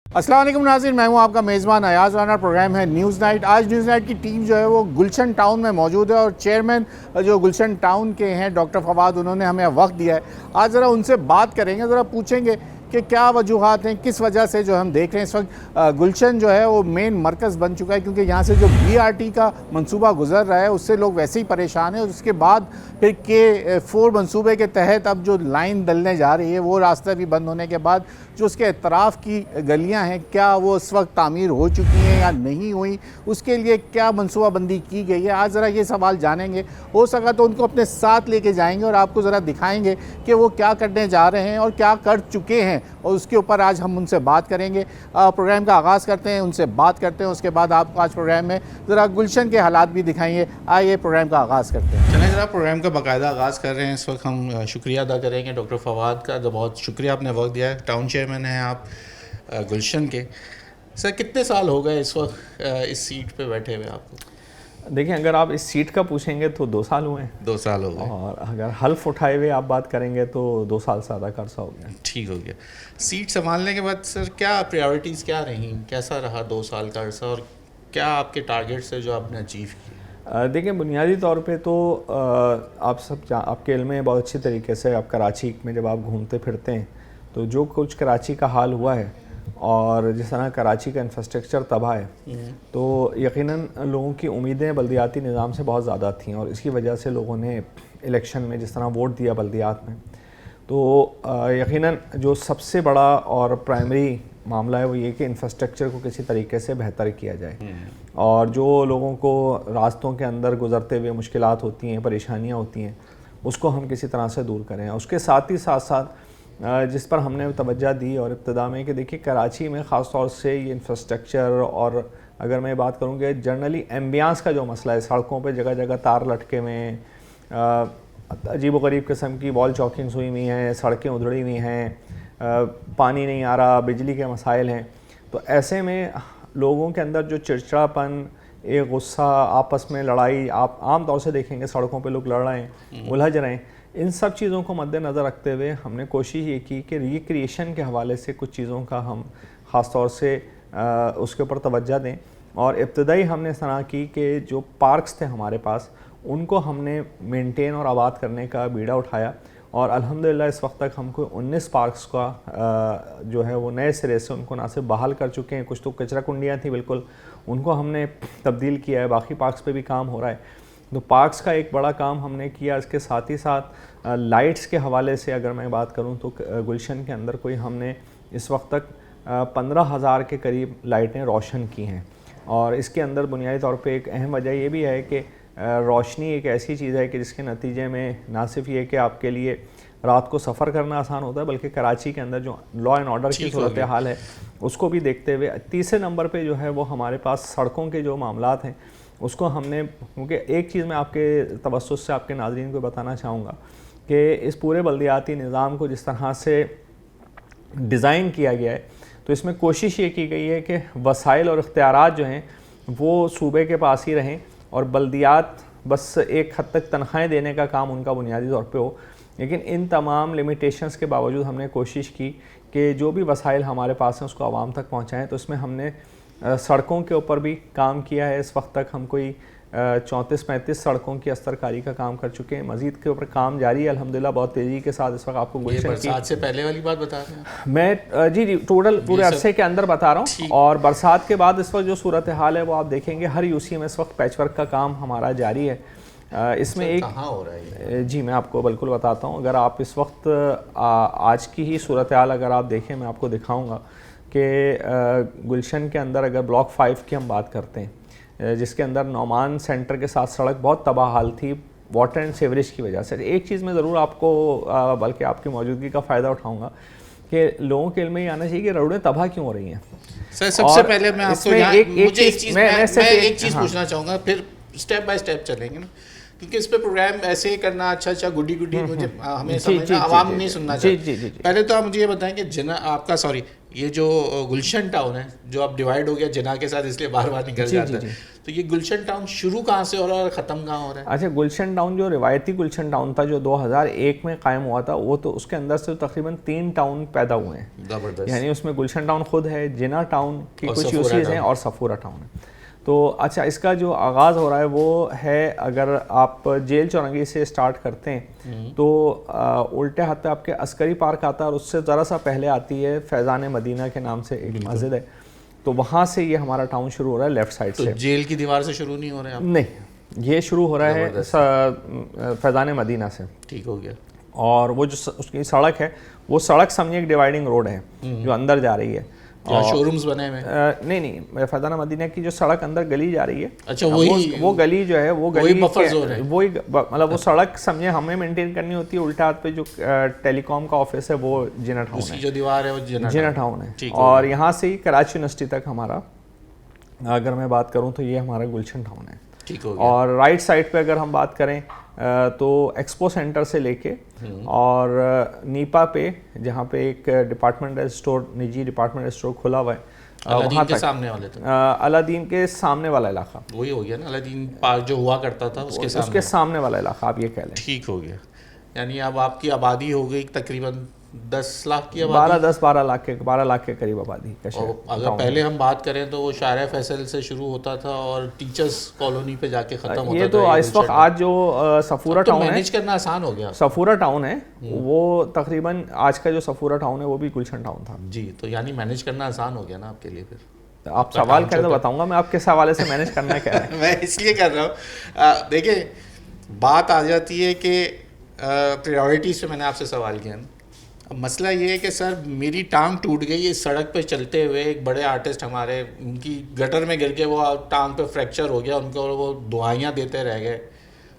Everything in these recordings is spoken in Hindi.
अस्सलाम वालेकुम नाज़रीन, मैं हूं आपका मेज़बान अयाज़ राना। प्रोग्राम है न्यूज़ नाइट। आज न्यूज़ नाइट की टीम जो है वो गुलशन टाउन में मौजूद है और चेयरमैन जो गुलशन टाउन के हैं डॉक्टर फवाद, उन्होंने हमें वक्त दिया है। आज ज़रा उनसे बात करेंगे, ज़रा पूछेंगे कि क्या वजूहात हैं, किस वजह से जो हम देख रहे हैं इस वक्त गुलशन जो है वो मेन मरकज़ बन चुका है, क्योंकि यहाँ से जो BRT का मंसूबा गुजर रहा है उससे लोग वैसे ही परेशान हैं। और उसके बाद फिर K4 मंसूबे के तहत अब जो लाइन डलने जा रही है वो रास्ता भी बंद होने के बाद जो उसके अतराफ़ की गलियां हैं, क्या वो इस वक्त तामीर हो चुकी हैं या नहीं हुई, उसके लिए क्या मनसूबाबंदी की गई है। आज ज़रा ये सवाल जानेंगे। हो सका तो उनको अपने साथ लेके जाएंगे और आपको ज़रा दिखाएंगे कि वो क्या करने जा रहे हैं और क्या कर चुके हैं, और उसके ऊपर आज हम उनसे बात करेंगे। प्रोग्राम का आगाज़ करते हैं, उनसे बात करते हैं, उसके बाद आपको आज प्रोग्राम में ज़रा गुलशन के हालात भी दिखाएंगे। आइए प्रोग्राम का आगाज़ करते हैं। चलें ज़रा प्रोग्राम का बाकायदा आगाज़ कर रहे हैं। इस वक्त हम शुक्रिया अदा करेंगे डॉक्टर फवाद का, तो बहुत शुक्रिया आपने वक्त दिया है। टाउन चेयरमैन हैं आप गुलशन के। सर कितने साल हो गए इस वक्त इस सीट पे बैठे हुए आपको? देखिए, अगर आप इस सीट का पूछेंगे तो 2 साल हुए हैं। 2 साल हो गए। और अगर हल्फ उठाए हुए आप बात करेंगे तो 2 साल से ज़्यादा का अर्सा हो गया। ठीक हो गया। सीट संभालने के बाद सर क्या प्रायोरिटीज़ क्या रहीं, कैसा रहा 2 साल का अर्सा, और क्या आपके टारगेट्स है जो आपने अचीव किए? देखिए, बुनियादी तौर पे तो आपके इल्म में बहुत अच्छी तरीके से, आप कराची में जब आप घूमते फिरते हैं तो जो कुछ कराची का हाल हुआ है और जिस तरह कराची का इंफ्रास्ट्रक्चर तबाह है, तो यकीनन लोगों की उम्मीदें बल्दियाती निज़ाम से बहुत ज़्यादा थीं और इसकी वजह से लोगों ने इलेक्शन में जिस तरह वोट दिया बल्दियात में, तो यकीनन जो सबसे बड़ा और प्राइमरी मामला है वो ये कि इंफ्रास्ट्रक्चर को किसी तरीके से बेहतर किया जाए और जो लोगों को रास्तों के अंदर गुजरते हुए मुश्किलात होती हैं, परेशानियाँ होती हैं, उसको हम किसी तरह से दूर करें। उसके साथ ही साथ जिस पर हमने तवज्जो दी और इब्तिदा में कि देखिए कराची में ख़ास तौर से ये इंफ्रास्ट्रक्चर, और अगर मैं बात करूँ कि जनरली एम्बियंस का जो मसला है, सड़कों पे जगह जगह तार लटके हुए हैं, अजीब व गरीब किस्म की वॉल चॉकिंग्स हुई हुई हैं, सड़कें उधड़ी हुई हैं, पानी नहीं आ रहा, बिजली के मसाइल हैं, तो ऐसे में लोगों के अंदर जो चिड़चिड़ापन, एक गुस्सा, आपस में लड़ाई, आप आम तौर से देखेंगे सड़कों पे लोग लड़ रहे हैं, उलझ रहे हैं, इन सब चीज़ों को मद्देनज़र रखते हुए हमने कोशिश ये की कि रिक्रिएशन के हवाले से कुछ चीज़ों का हम ख़ास तौर से उसके ऊपर तवज्जो दें। और इब्तदाई हमने इस तरह की कि जो पार्क्स थे हमारे पास, उनको हमने मेंटेन और आबाद करने का बीड़ा उठाया और अल्हम्दुलिल्लाह इस वक्त तक हमको 19 पार्क्स का जो है वो नए सिरे से उनको ना सिर्फ बहाल कर चुके हैं, कुछ तो कचरा कुंडियाँ थी बिल्कुल, उनको हमने तब्दील किया है, बाकी पार्क्स पे भी काम हो रहा है। तो पार्क्स का एक बड़ा काम हमने किया। इसके साथ ही साथ लाइट्स के हवाले से अगर मैं बात करूं तो गुलशन के अंदर कोई हमने इस वक्त तक 15,000 के करीब लाइटें रोशन की हैं और इसके अंदर बुनियादी तौर पे एक अहम वजह ये भी है कि रोशनी एक ऐसी चीज़ है कि जिसके नतीजे में ना सिर्फ ये कि आपके लिए रात को सफ़र करना आसान होता है, बल्कि कराची के अंदर जो लॉ एंड ऑर्डर की सूरत हाल है उसको भी देखते हुए तीसरे नंबर पे जो है वो हमारे पास सड़कों के जो मामलात हैं उसको हमने, क्योंकि एक चीज़ मैं आपके तवज्जुह से आपके नाज़रीन को बताना चाहूँगा कि इस पूरे बल्दियाती निज़ाम को जिस तरह से डिज़ाइन किया गया है, तो इसमें कोशिश ये की गई है कि वसाइल और इख्तियारात जो हैं वो सूबे के पास ही रहें और बल्दियात बस एक हद तक तनख्वाहें देने का काम उनका बुनियादी तौर पे हो। लेकिन इन तमाम लिमिटेशंस के बावजूद हमने कोशिश की कि जो भी वसाइल हमारे पास हैं उसको आवाम तक पहुँचाएँ। तो इसमें हमने सड़कों के ऊपर भी काम किया है। इस वक्त तक हम कोई 34-35 सड़कों की अस्तरकारी का काम कर चुके हैं। मज़ीद के ऊपर काम जारी है अल्हम्दुलिल्लाह बहुत तेज़ी के साथ। इस वक्त आपको बरसात से पहले वाली बात बता रहे हैं? मैं जी टोटल पूरे अरसे के अंदर बता रहा हूँ, और बरसात के बाद इस वक्त जो सूरत हाल है वो आप देखेंगे हर यूसी में इस वक्त पैचवर्क का काम हमारा जारी है। इसमें एक कहाँ हो रहा है? जी मैं आपको बिल्कुल बताता हूँ। अगर आप इस वक्त आज की ही सूरत हाल अगर आप देखें, मैं आपको दिखाऊँगा कि गुलशन के अंदर अगर ब्लॉक 5 की हम बात करते हैं, जिसके अंदर नौमान सेंटर के साथ सड़क बहुत तबाह हाल थी वाटर एंड सीवरेज की वजह से। एक चीज़ मैं ज़रूर आपको बल्कि आपकी मौजूदगी का फ़ायदा उठाऊंगा कि लोगों के इल्म में ये आना चाहिए कि रोडें तबाह क्यों हो रही हैं। सर सबसे पहले मैं आपको एक चीज़ पूछना चाहूँगा, फिर स्टेप बाय स्टेप चलेंगे ना, क्योंकि इस पे प्रोग्राम ऐसे ही करना अच्छा गुडी मुझे हमें समझना, आवाम नहीं सुनना चाहिए। पहले तो आप मुझे ये बताएं कि ये जो गुलशन टाउन है जो अब डिवाइड हो गया जिना के साथ, इसलिए बार बार निकल जाता है, तो ये गुलशन टाउन शुरू कहाँ से हो रहा है और ख़त्म कहाँ हो रहा है? अच्छा, गुलशन टाउन जो रिवायती गुलशन टाउन था जो 2001 में कायम हुआ था, वो तो उसके अंदर से तकरीबन 3 टाउन पैदा हुए हैं। ज़बरदस्त। यानी उसमें गुलशन टाउन खुद है, जिना टाउन की कुछ यूसीज हैं और सफूरा टाउन है। तो अच्छा, इसका जो आगाज़ हो रहा है वो है, अगर आप जेल चौरंगी से स्टार्ट करते हैं तो उल्टे हाथ पे आपके अस्करी पार्क आता है, और उससे ज़रा सा पहले आती है फैज़ान मदीना के नाम से एक मस्जिद है, तो वहाँ से ये हमारा टाउन शुरू हो रहा है लेफ़्ट साइड तो से। जेल की दीवार से शुरू नहीं हो रहे हैं आप? नहीं, ये शुरू हो रहा है फैज़ान मदीना से। ठीक हो गया। और वो जो उसकी सड़क है, वो सड़क समझिए एक डिवाइडिंग रोड है जो अंदर जा रही है, शोरूम्स बने हुए? नहीं, फैज़ान मदीना की जो सड़क अंदर गली जा रही है, अच्छा, वही वो गली जो है, वो गली बफर जोन है, वही मतलब वो सड़क समझे हमें मेंटेन करनी होती है। उल्टा हाथ पे जो टेलीकॉम का ऑफिस है वो जिना टाउन है, जो दीवार है वो जिना टाउन है। और यहाँ से ही कराची यूनिवर्सिटी तक हमारा, अगर मैं बात करूँ तो ये हमारा गुलशन टाउन है। ठीक हो गया। और राइट साइड पे अगर हम बात करें तो एक्सपो सेंटर से लेके और नीपा पे, जहाँ पे एक डिपार्टमेंटल स्टोर, निजी डिपार्टमेंटल स्टोर खुला हुआ है, वहाँ के सामने वाले तक, अलादीन के सामने वाला इलाका, वही हो गया ना, अलादीन पार्क जो हुआ करता था उसके सामने वाला इलाका, आप ये कह लें। ठीक हो गया। यानी अब आपकी आबादी हो गई तकरीबन 10 लाख की आबादी, 12 लाख के करीब आबादी का शहर। अगर पहले हम बात करें तो वो शारा फैसल से शुरू होता था और टीचर्स कॉलोनी पे जाके खत्म होता था। ये तो इस वक्त आज जो सफूरा टाउन है, मैनेज करना आसान हो गया। सफूरा टाउन है वो तकरीबन आज का जो सफूरा टाउन है वो भी गुलशन टाउन था जी। तो यानी मैनेज करना आसान हो गया ना आपके लिए? फिर आप सवाल करें तो बताऊंगा मैं, आपके हवाले से मैनेज करना क्या है। मैं इसलिए कर रहा हूँ, देखिए बात आ जाती है कि प्रायोरिटीज़ पे मैंने आपसे सवाल किया ना। अब मसला ये है कि सर मेरी टांग टूट गई इस सड़क पे चलते हुए, एक बड़े आर्टिस्ट हमारे, उनकी गटर में गिर के वो टांग पे फ्रैक्चर हो गया उनको, और वो दुआइयाँ देते रह गए,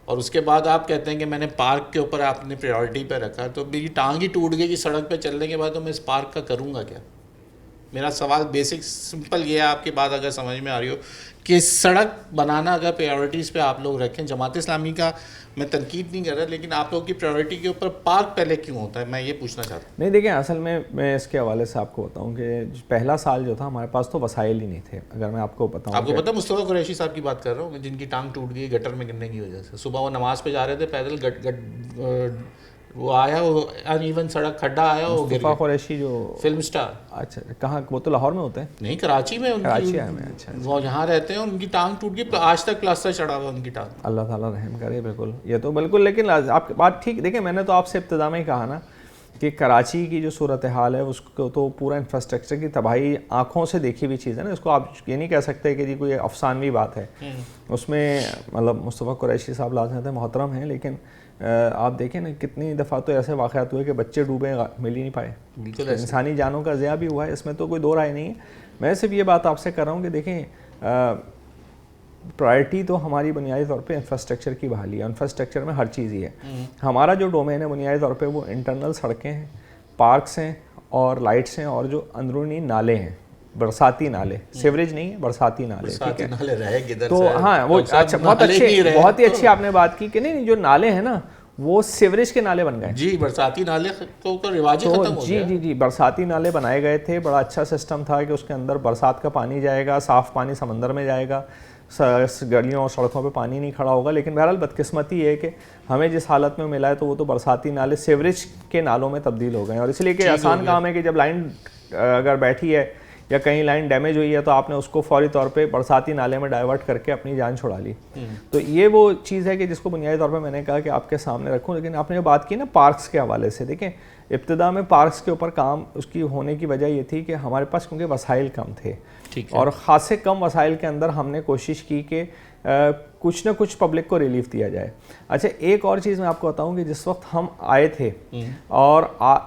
और उसके बाद आप कहते हैं कि मैंने पार्क के ऊपर आपने प्रायोरिटी पे रखा। तो मेरी टांग ही टूट गई कि सड़क पे चलने के बाद तो मैं इस पार्क का करूँगा क्या? मेरा सवाल बेसिक सिंपल ये है, आपकी बात अगर समझ में आ रही हो, कि सड़क बनाना अगर प्रायोरिटीज़ पे आप लोग रखें, जमात इस्लामी का मैं तनकीद नहीं कर रहा, लेकिन आप लोग की प्रायोरिटी के ऊपर पार्क पहले क्यों होता है, मैं ये पूछना चाहता हूँ। नहीं देखिए, असल में मैं इसके हवाले से आपको बताऊँ कि पहला साल जो था हमारे पास तो वसाइल ही नहीं थे। अगर मैं आपको बताऊँ, आपको पता मुस्तफ़ा कुरैशी साहब की बात कर रहा हूँ, जिनकी टांग टूट गई गटर में गिरने की वजह से। सुबह वो नमाज़ पे जा रहे थे पैदल, वो आया, वो अनइवन सड़क खड्डा आया, वो गिर गया। कुरैशी जो फिल्म स्टार, अच्छा कहाँ, वो तो लाहौर में होते हैं? नहीं, कराची में, कराची में। अच्छा, वो यहाँ रहते हैं, उनकी टांग टूट गई, आज तक प्लास्टर चढ़ा हुआ उनकी टांग। अल्लाह ताला रहम करे। बिल्कुल, ये तो बिल्कुल, लेकिन आपकी बात ठीक। देखिए, मैंने तो आपसे इब्तिदा में ही कहा ना कि कराची की जो सूरत हाल है उसको तो पूरा इंफ्रास्ट्रक्चर की तबाही आँखों से देखी हुई चीज़ है ना, इसको आप ये नहीं कह सकते कि जी कोई अफसानवी बात है। उसमें मतलब मुस्तफ़ा कुरैशी साहब लाज़िमत मोहतरम हैं, लेकिन आप देखें ना कितनी दफ़ा तो ऐसे वाक़यात हुए कि बच्चे डूबे, मिल ही नहीं पाए। बिल्कुल, इंसानी जानों का ज़िया भी हुआ है, इसमें तो कोई दो राय नहीं है। मैं सिर्फ ये बात आपसे कर रहा हूँ कि देखें, प्रायोरिटी तो हमारी बुनियादी तौर पे इंफ्रास्ट्रक्चर की बहाली है। इंफ्रास्ट्रक्चर में हर चीज़ ही है। हमारा जो डोमेन है बुनियादी तौर पे वो इंटरनल सड़कें हैं, पार्क्स हैं और लाइट्स हैं, और जो अंदरूनी नाले हैं, बरसाती नाले, सीवरेज नहीं है, बरसाती नाले, ठीक है। नाले रहे किधर तो से? हाँ, वो अच्छा, बहुत ही अच्छी आपने बात की कि नहीं, जो नाले हैं ना वो सीवरेज के नाले बन गए। जी, बरसाती नाले तो रिवाज ही खत्म हो गया। जी, बरसाती नाले बनाए गए थे। बड़ा अच्छा सिस्टम था कि उसके अंदर बरसात का पानी जाएगा, साफ़ पानी समंदर में जाएगा, गलियों और सड़कों पे पानी नहीं खड़ा होगा। लेकिन बहरहाल बदकिस्मती है कि हमें जिस हालत में मिला है तो वो तो बरसाती नाले सीवरेज के नालों में तब्दील हो गए। और इसलिए कि आसान काम है कि जब लाइन अगर बैठी है या कहीं लाइन डैमेज हुई है तो आपने उसको फौरी तौर पे बरसाती नाले में डाइवर्ट करके अपनी जान छुड़ा ली। तो ये वो चीज़ है कि जिसको बुनियादी तौर पे मैंने कहा कि आपके सामने रखूं। लेकिन आपने बात की ना पार्क्स के हवाले से, देखें इब्तिदा में पार्क्स के ऊपर काम उसकी होने की वजह ये थी कि हमारे पास क्योंकि वसाइल कम थे, और ख़ासे कम वसाइल के अंदर हमने कोशिश की कि कुछ ना कुछ पब्लिक को रिलीफ दिया जाए। अच्छा, एक और चीज़ मैं आपको बताऊं कि जिस वक्त हम आए थे और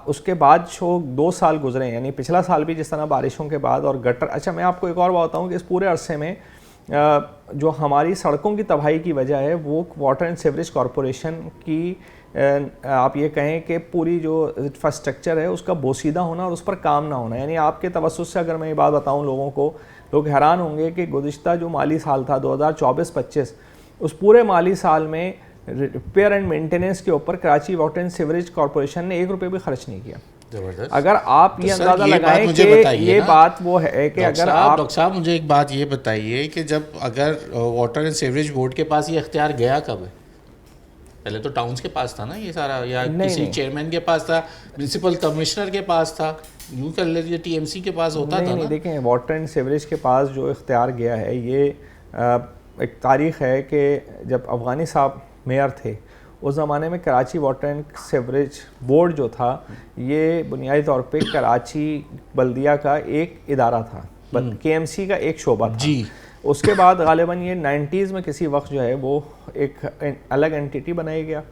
उसके बाद जो 2 साल गुजरे, यानी पिछला साल भी जिस तरह बारिशों के बाद और गटर, अच्छा मैं आपको एक और बात बताऊं कि इस पूरे अरसे में जो हमारी सड़कों की तबाही की वजह है वो वाटर एंड सीवरेज कॉरपोरेशन की, आप ये कहें कि पूरी जो इंफ्रास्ट्रक्चर है उसका बोसीदा होना और उस पर काम ना होना। यानी आपके तवज्जुह से अगर मैं ये बात बताऊं लोगों को, लोग हैरान होंगे कि गुज़िश्ता जो माली साल था 2024-25, उस पूरे माली साल में रिपेयर एंड मेंटेनेंस के ऊपर Karachi water and sewerage corporation ने 1 रुपये भी खर्च नहीं किया। जबरदस्त। अगर आप तो ये सर, अंदाजा ये बात लगाएं मुझे कि बताइए ये ना, बात वो है कि अगर आप डॉक्टर साहब मुझे एक बात ये बताइए कि जब अगर वाटर एंड सीवरेज बोर्ड के पास ये इख्तियार गया कब है? पहले तो टाउन्स के पास था ना ये सारा, या किसी चेयरमैन के पास था, म्यूनसिपल कमिश्नर के पास था, यूँ कर लीजिए टीएमसी के पास होता था नहीं, ना? देखें वाटर एंड सीवरेज के पास जो इख्तियार गया है ये एक तारीख़ है कि जब अफ़गानी साहब मेयर थे उस ज़माने में Karachi water and sewerage board जो था ये बुनियादी तौर पे कराची बल्दिया का एक इदारा था, केएमसी का एक शोबा था जी। उसके बाद गालिबन ये 90s में किसी वक्त जो है वो एक अलग एंटिटी बनाया गया।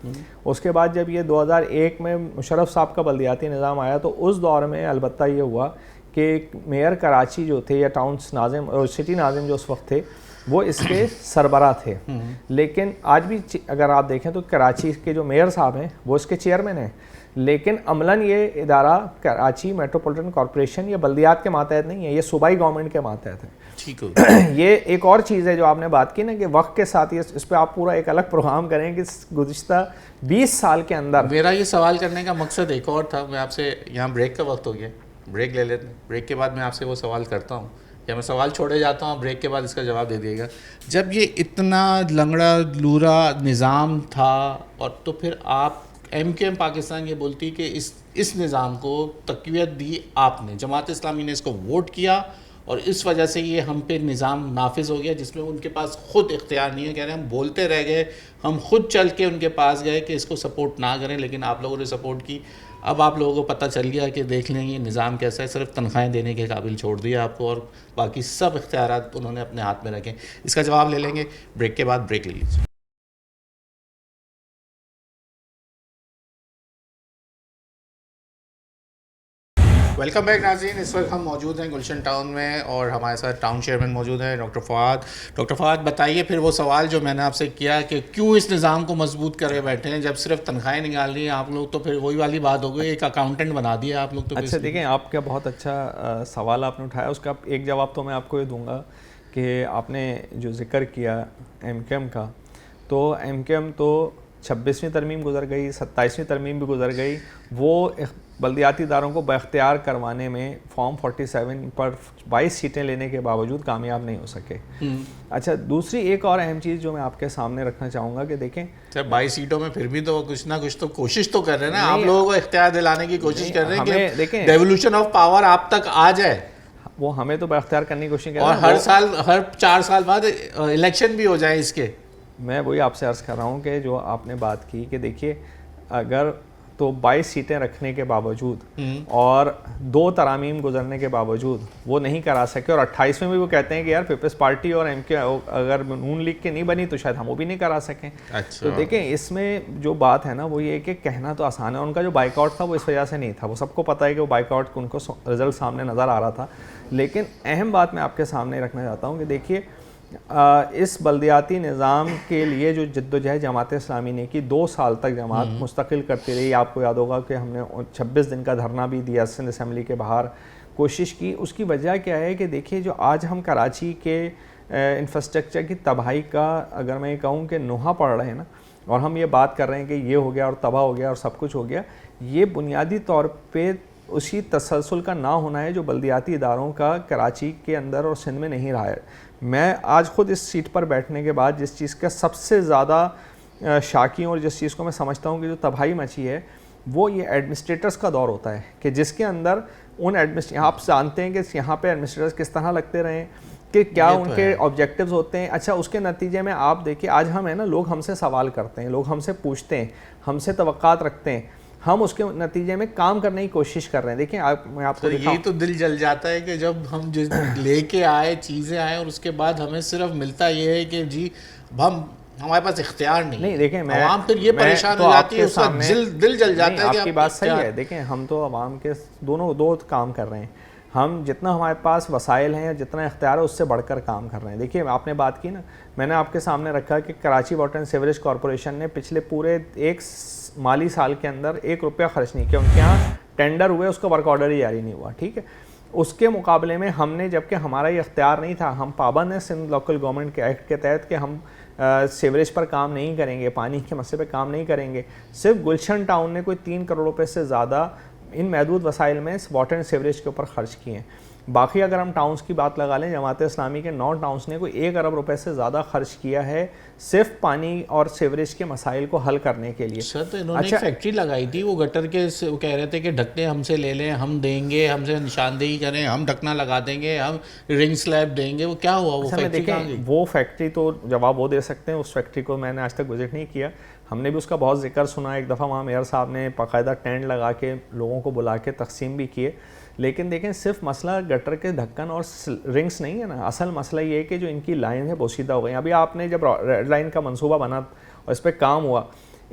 उसके बाद जब ये 2001 में मुशर्रफ साहब का बल्दियाती निज़ाम आया तो उस दौर में अलबत्ता ये हुआ कि मेयर कराची जो थे या टाउन्स नाज़िम और सिटी नाज़िम जो उस वक्त थे वो इसके सरबरा थे। लेकिन आज भी अगर आप देखें तो कराची के जो मेयर साहब हैं वो इसके चेयरमैन हैं, लेकिन अमलन ये इदारा कराची मेट्रोपॉलिटन कॉरपोरेशन या बल्दियात के मातहत नहीं है, ये सूबाई गवर्नमेंट के मातहत है। ठीक है। ये एक और चीज़ है जो आपने बात की ना कि वक्त के साथ ये इस पर आप पूरा एक अलग प्रोग्राम करें कि गुज़िश्ता 20 साल के अंदर। मेरा ये सवाल करने का मकसद एक और था, मैं आपसे, यहाँ ब्रेक का वक्त हो गया, ब्रेक ले लेते हैं, ब्रेक के बाद मैं आपसे वो सवाल करता हूँ या मैं सवाल छोड़े जाता हूँ, ब्रेक के बाद इसका जवाब दे दिएगा। जब ये इतना लंगड़ा लूरा निज़ाम था और तो फिर आप एमकेएम पाकिस्तान ये बोलती कि इस निज़ाम को तक़वियत दी आपने, जमात इस्लामी ने इसको वोट किया और इस वजह से ये हम पे निज़ाम नाफिज हो गया जिसमें उनके पास ख़ुद इख्तियार नहीं है। कह रहे हैं हम बोलते रह गए, हम खुद चल के उनके पास गए कि इसको सपोर्ट ना करें, लेकिन आप लोगों ने सपोर्ट की। अब आप लोगों को पता चल गया कि देख लें ये निज़ाम कैसा है, सिर्फ तनख्वाहें देने के काबिल छोड़ दिया आपको और बाकी सब इख्तियारात उन्होंने अपने हाथ में रखे। इसका जवाब ले लेंगे ब्रेक के बाद, ब्रेक ले लीजिए। वेलकम बैक नाज़रीन, इस वक्त हम मौजूद हैं गुलशन टाउन में और हमारे साथ टाउन चेयरमैन मौजूद हैं डॉक्टर फ़वाद। डॉक्टर फ़वाद बताइए फिर वो सवाल जो मैंने आपसे किया कि क्यों इस निज़ाम को मजबूत करे बैठे हैं जब सिर्फ तनख्वाहें निकाल रही हैं आप लोग, तो फिर वही वाली बात हो गई, एक अकाउंटेंट बना दिया आप लोग। तो अच्छा देखें, आपका बहुत अच्छा सवाल आपने उठाया, उसका एक जवाब तो मैं आपको ये दूँगा कि आपने जो ज़िक्र किया एमकेएम का, तो एमकेएम तो 26वीं तरमीम गुजर गई, 27वीं तरमीम भी गुजर गई, वो बल्दियाती इदारों को बख्तियार करवाने में फॉर्म 47 पर 22 सीटें लेने के बावजूद कामयाब नहीं हो सके। अच्छा, दूसरी एक और अहम चीज़ जो मैं आपके सामने रखना चाहूँगा कि देखें, 22 सीटों में फिर भी तो कुछ ना कुछ तो कोशिश तो कर रहे हैं ना, आप लोगों को इख्तियार दिलाने की कोशिश कर रहे हैं कि डेवोल्यूशन ऑफ पावर आप तक आ जाए। वो हमें तो बख्तियार करने की कोशिश कर रहे हैं और हर साल, हर 4 साल बाद इलेक्शन भी हो जाए इसके। मैं वही आपसे अर्ज़ कर रहा हूँ कि जो आपने बात की कि देखिए अगर तो 22 सीटें रखने के बावजूद और 2 तरामीम गुजरने के बावजूद वो नहीं करा सके और 28 में भी वो कहते हैं कि यार पीपल्स पार्टी और एमके अगर नून लीग की नहीं बनी तो शायद हम वो भी नहीं करा सकें। अच्छा। तो देखें इसमें जो बात है ना वो ये कि कहना तो आसान है, उनका जो बाइकआउट था वो इस वजह से नहीं था, वो सबको पता है कि वो बाइकआउट उनको रिजल्ट सामने नज़र आ रहा था। लेकिन अहम बात मैं आपके सामने रखना चाहता हूँ कि देखिए इस बल्दियाती निज़ाम के लिए जो जद्दोजहद जमात इस्लामी ने की, 2 साल तक जमात मुस्तकिल करती रही। आपको याद होगा कि हमने 26 दिन का धरना भी दिया सिंध असम्बली के बाहर, कोशिश की। उसकी वजह क्या है कि देखिए जो आज हम कराची के इंफ्रास्ट्रक्चर की तबाही का अगर मैं कहूँ कि नुहा पड़ रहे हैं ना, और हम ये बात कर रहे हैं कि ये हो गया और तबाह हो गया और सब कुछ हो गया, ये बुनियादी तौर पर उसी तसलसल का ना होना है जो बल्दियाती इदारों का कराची के अंदर और सिंध में नहीं रहा है। मैं आज ख़ुद इस सीट पर बैठने के बाद जिस चीज़ का सबसे ज़्यादा शाकी और जिस चीज़ को मैं समझता हूँ कि जो तबाही मची है वो ये एडमिनिस्ट्रेटर्स का दौर होता है कि जिसके अंदर उन आप जानते हैं कि यहाँ पे एडमिनिस्ट्रेटर्स किस तरह लगते रहे, कि क्या उनके ऑब्जेक्टिव्स होते हैं। अच्छा, उसके नतीजे में आप देखिए आज हम है ना, लोग हमसे सवाल करते हैं, लोग हमसे पूछते हैं, हमसे तवक्कात रखते हैं, हम उसके नतीजे में काम करने की कोशिश कर रहे हैं। देखिए मैं आपको यही तो दिल जल जाता है कि जब हम जिस लेके आए चीज़ें आए और उसके बाद हमें सिर्फ मिलता ये है कि जी हमारे पास इख्तियार नहीं। देखें मैं आवाम फिर ये परेशान हो जाती है, उसका दिल जल जाता है। आपकी बात सही है। देखें हम तो आवाम के दो काम कर रहे हैं, हम जितना हमारे पास वसाइल हैं या जितना इख्तियार है उससे बढ़कर काम कर रहे हैं। देखिए आपने बात की ना, मैंने आपके सामने रखा कि Karachi water and sewerage corporation ने पिछले पूरे 1 माली साल के अंदर 1 रुपया खर्च नहीं किया। उनके यहाँ टेंडर हुए, उसका वर्क ऑर्डर ही जारी नहीं हुआ, ठीक है। उसके मुकाबले में हमने, जबकि हमारा ये इख्तियार नहीं था, हम पाबंद हैं सिंध लोकल गवर्नमेंट के एक्ट के तहत कि हम सीवरेज पर काम नहीं करेंगे, पानी के मसले पर काम नहीं करेंगे। सिर्फ गुलशन टाउन ने कोई 3 करोड़ रुपए से ज़्यादा इन महदूद वसाइल में वाटर एंड सीवरेज के ऊपर खर्च किए हैं। बाकी अगर हम टाउन्स की बात लगा लें, जमात इस्लामी के 9 टाउन्स ने कोई 1 अरब रुपए से ज़्यादा खर्च किया है सिर्फ पानी और सीवरेज के मसाइल को हल करने के लिए। सर तो इन्होंने एक फैक्ट्री लगाई थी, वो गटर के वो कह रहे थे कि ढकने हमसे ले लें, हम देंगे, हमसे निशानदेही करें, हम ढकना लगा देंगे, हम रिंग स्लैब देंगे। वो क्या हुआ? वो फैक्ट्री कहाँ गई? वो फैक्ट्री तो जवाब वो दे सकते हैं, उस फैक्ट्री को मैंने आज तक विजिट नहीं किया। हमने भी उसका बहुत जिक्र सुना, एक दफ़ा वहाँ मेयर साहब ने बाकायदा टेंट लगा के लोगों को बुला के तकसीम भी किए। लेकिन देखें, सिर्फ मसला गटर के ढक्कन और रिंग्स नहीं है ना, असल मसला ये है कि जो इनकी लाइन है बोसीदा हो गई। अभी आपने जब रेड लाइन का मंसूबा बना और इस पर काम हुआ,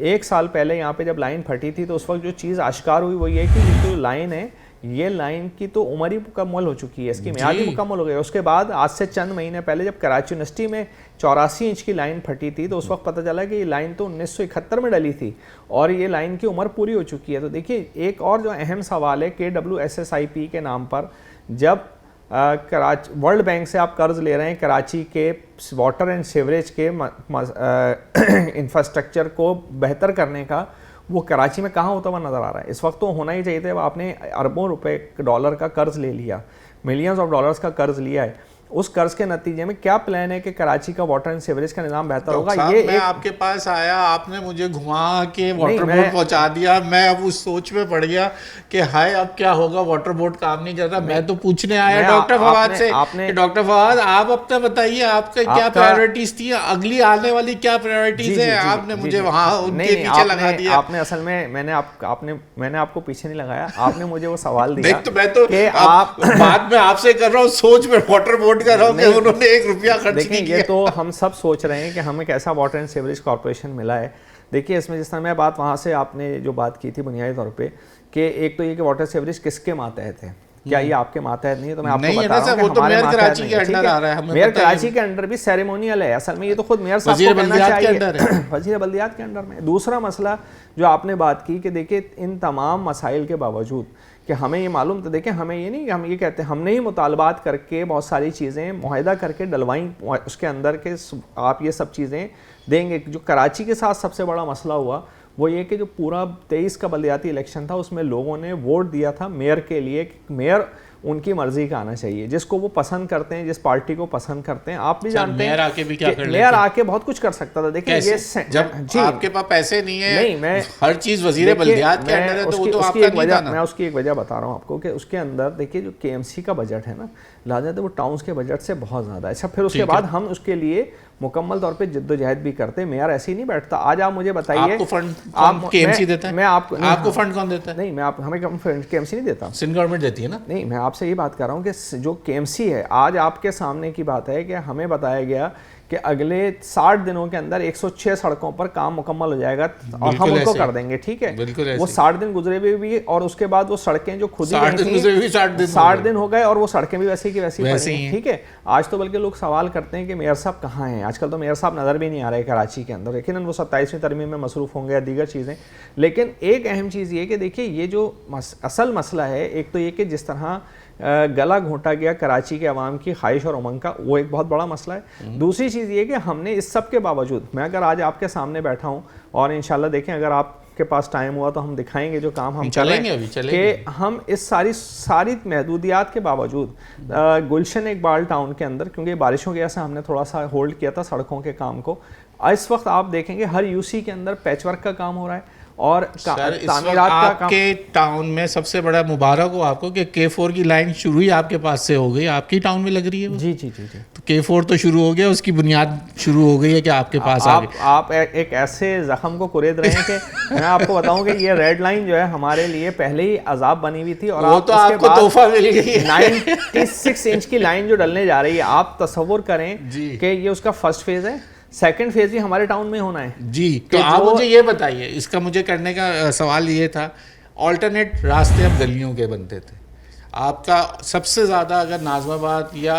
1 साल पहले यहाँ पे जब लाइन फटी थी तो उस वक्त जो चीज़ आश्कार हुई वो ये कि जो लाइन है, ये लाइन की तो उम्र ही मुकम्मल हो चुकी है, इसकी मियाद ही मुकम्मल हो गई। उसके बाद आज से चंद महीने पहले जब कराची यूनिवर्सिटी में 84 इंच की लाइन फटी थी तो उस वक्त पता चला कि ये लाइन तो 1971 में डली थी और ये लाइन की उम्र पूरी हो चुकी है। तो देखिए, एक और जो अहम सवाल है KWSSIP के नाम पर, जब कराची वर्ल्ड बैंक से आप कर्ज ले रहे हैं कराची के वाटर एंड सीवरेज के इंफ्रास्ट्रक्चर को बेहतर करने का, वो कराची में कहाँ होता हुआ नज़र आ रहा है? इस वक्त तो होना ही चाहिए था। आपने अरबों रुपए डॉलर का कर्ज ले लिया, मिलियंस ऑफ डॉलर्स का कर्ज लिया है, उस कर्ज के नतीजे में क्या प्लान है कि कराची का वाटर एंड सीवरेज का निज़ाम बेहतर होगा? ये मैं आपके पास आया, आपने मुझे घुमा के वाटर बोर्ड पहुंचा दिया, मैं अब उस सोच में पड़ गया कि हाय अब क्या होगा, वाटर बोर्ड काम नहीं कर रहा। मैं तो पूछने आया डॉक्टर फवाद से, डॉक्टर फवाद आप अपना बताइए, आपका क्या प्रायोरिटीज थी, अगली आने वाली क्या प्रायोरिटीज है? आपने मुझे वहाँ उनके पीछे लगा दिया। आपने असल में मैंने आपको पीछे नहीं लगाया, आपने मुझे वो सवाल दिया। मैं तो बात में आपसे कर रहा हूँ, सोच में वाटर बोर्ड कर रहा हूँ कि उन्होंने 1 रुपया खर्च नहीं किया। ये तो हम सब सोच रहे हैं कि हमें कैसा वाटर एंड सीवरेज कॉर्पोरेशन मिला है। देखिए, इसमें जिस तरह मैं बात वहाँ से आपने जो बात की थी बुनियादी तौर पे कि एक तो ये कि वाटर सीवरेज किसके मातहत है, क्या ये आपके मातहत नहीं है? तो मैं आपको बता रहा हूँ कि हमारे कराची के अंडर आ रहा है। मेयर कराची के अंडर भी सेरेमोनियल है, असल में ये तो खुद मेयर साहब को कहना चाहिए, वज़ीर बल्दियात के अंडर में। दूसरा मसला जो आपने बात की कि देखिए, इन तमाम मसाइल के बावजूद कि हमें ये मालूम, तो देखें हमें ये नहीं, हम ये कहते हैं हमने ही मुतालबात करके बहुत सारी चीज़ें मुआहदा करके डलवाई उसके अंदर के आप ये सब चीज़ें देंगे। जो कराची के साथ सबसे बड़ा मसला हुआ वो ये कि जो पूरा 23 का बल्दियाती इलेक्शन था उसमें लोगों ने वोट दिया था मेयर के लिए कि मेयर उनकी मर्जी का आना चाहिए, जिसको वो पसंद करते हैं, जिस पार्टी को पसंद करते हैं। आप भी जानते हैं मेयर आके भी क्या कर मेयर आके बहुत कुछ कर सकता था। देखिए, ये जब आपके पास पैसे नहीं है, नहीं मैं हर चीज वजीर बल्दियात के अंदर है, तो वो तो आपका नहीं था ना। मैं उसकी एक वजह बता रहा हूँ आपको कि उसके अंदर देखिए जो KMC का बजट है ना, लाजत वो टाउन्स के बजट से बहुत ज़्यादा। अच्छा, फिर उसके बाद हम उसके लिए मुकम्मल तौर पे जिद्दोजहद भी करते हैं। मेयर ऐसे ही नहीं बैठता। आज आप मुझे बताइए, आपको फंड आप KMC देता है? मैं आपको फंड कौन देता है? नहीं, मैं हमें KMC नहीं देता, सिंध गवर्नमेंट देती है ना। नहीं, मैं आपसे ये बात कर रहा हूँ कि जो KMC है, आज आपके सामने की बात है कि हमें बताया गया कि अगले 60 दिनों के अंदर 106 सड़कों पर काम मुकम्मल हो जाएगा और हम उनको कर देंगे। ठीक है, वो 60 दिन गुजरे हुए भी और उसके बाद वो सड़कें जो खुद ही 60 दिन हो गए और वो सड़कें भी वैसी की वैसी हैं। ठीक है, आज तो बल्कि लोग सवाल करते हैं कि मेयर साहब कहाँ हैं। आजकल तो मेयर साहब नज़र भी नहीं आ रहे कराची के अंदर, लेकिन वो 27वीं तरमीम में मसरूफ़ होंगे या दीगर चीज़ें। लेकिन एक अहम चीज़ ये कि देखिए, ये जो असल मसला है, एक तो ये कि जिस तरह गला घोंटा गया कराची के अवाम की ख्वाहिश और उमंग का, वो एक बहुत बड़ा मसला है। दूसरी चीज़ ये कि हमने इस सब के बावजूद, मैं अगर आज आपके सामने बैठा हूँ और इंशाल्लाह देखें अगर आपके पास टाइम हुआ तो हम दिखाएंगे जो काम हम चलेंगे कि हम इस सारी महदूदियात के बावजूद गुलशन इकबाल टाउन के अंदर, क्योंकि बारिशों की वजह से हमने थोड़ा सा होल्ड किया था सड़कों के काम को, इस वक्त आप देखेंगे हर UC के अंदर पैचवर्क का काम हो रहा है और तामीरात का काम। आपके टाउन में सबसे बड़ा मुबारक हो आपको कि K4 की लाइन शुरू ही आपके पास से हो गई, आपकी टाउन में लग रही है वो? जी। तो K4 तो शुरू हो गया, उसकी बुनियाद शुरू हो गई है कि आपके पास आ गई। आप एक ऐसे जख्म को कुरेद रहे हैं कि मैं आपको बताऊं कि ये रेड लाइन जो है हमारे लिए पहले ही अजाब बनी हुई थी और वो तो आपको तोहफा मिल गई। 96 इंच की लाइन जो डलने जा रही है, आप तस्वुर करें कि ये उसका फर्स्ट फेज है, सेकंड फेज भी हमारे टाउन में होना है। जी, तो आप मुझे ये बताइए, इसका मुझे करने का सवाल ये था, ऑल्टरनेट रास्ते अब गलियों के बनते थे, आपका सबसे ज़्यादा अगर नाज़माबाद या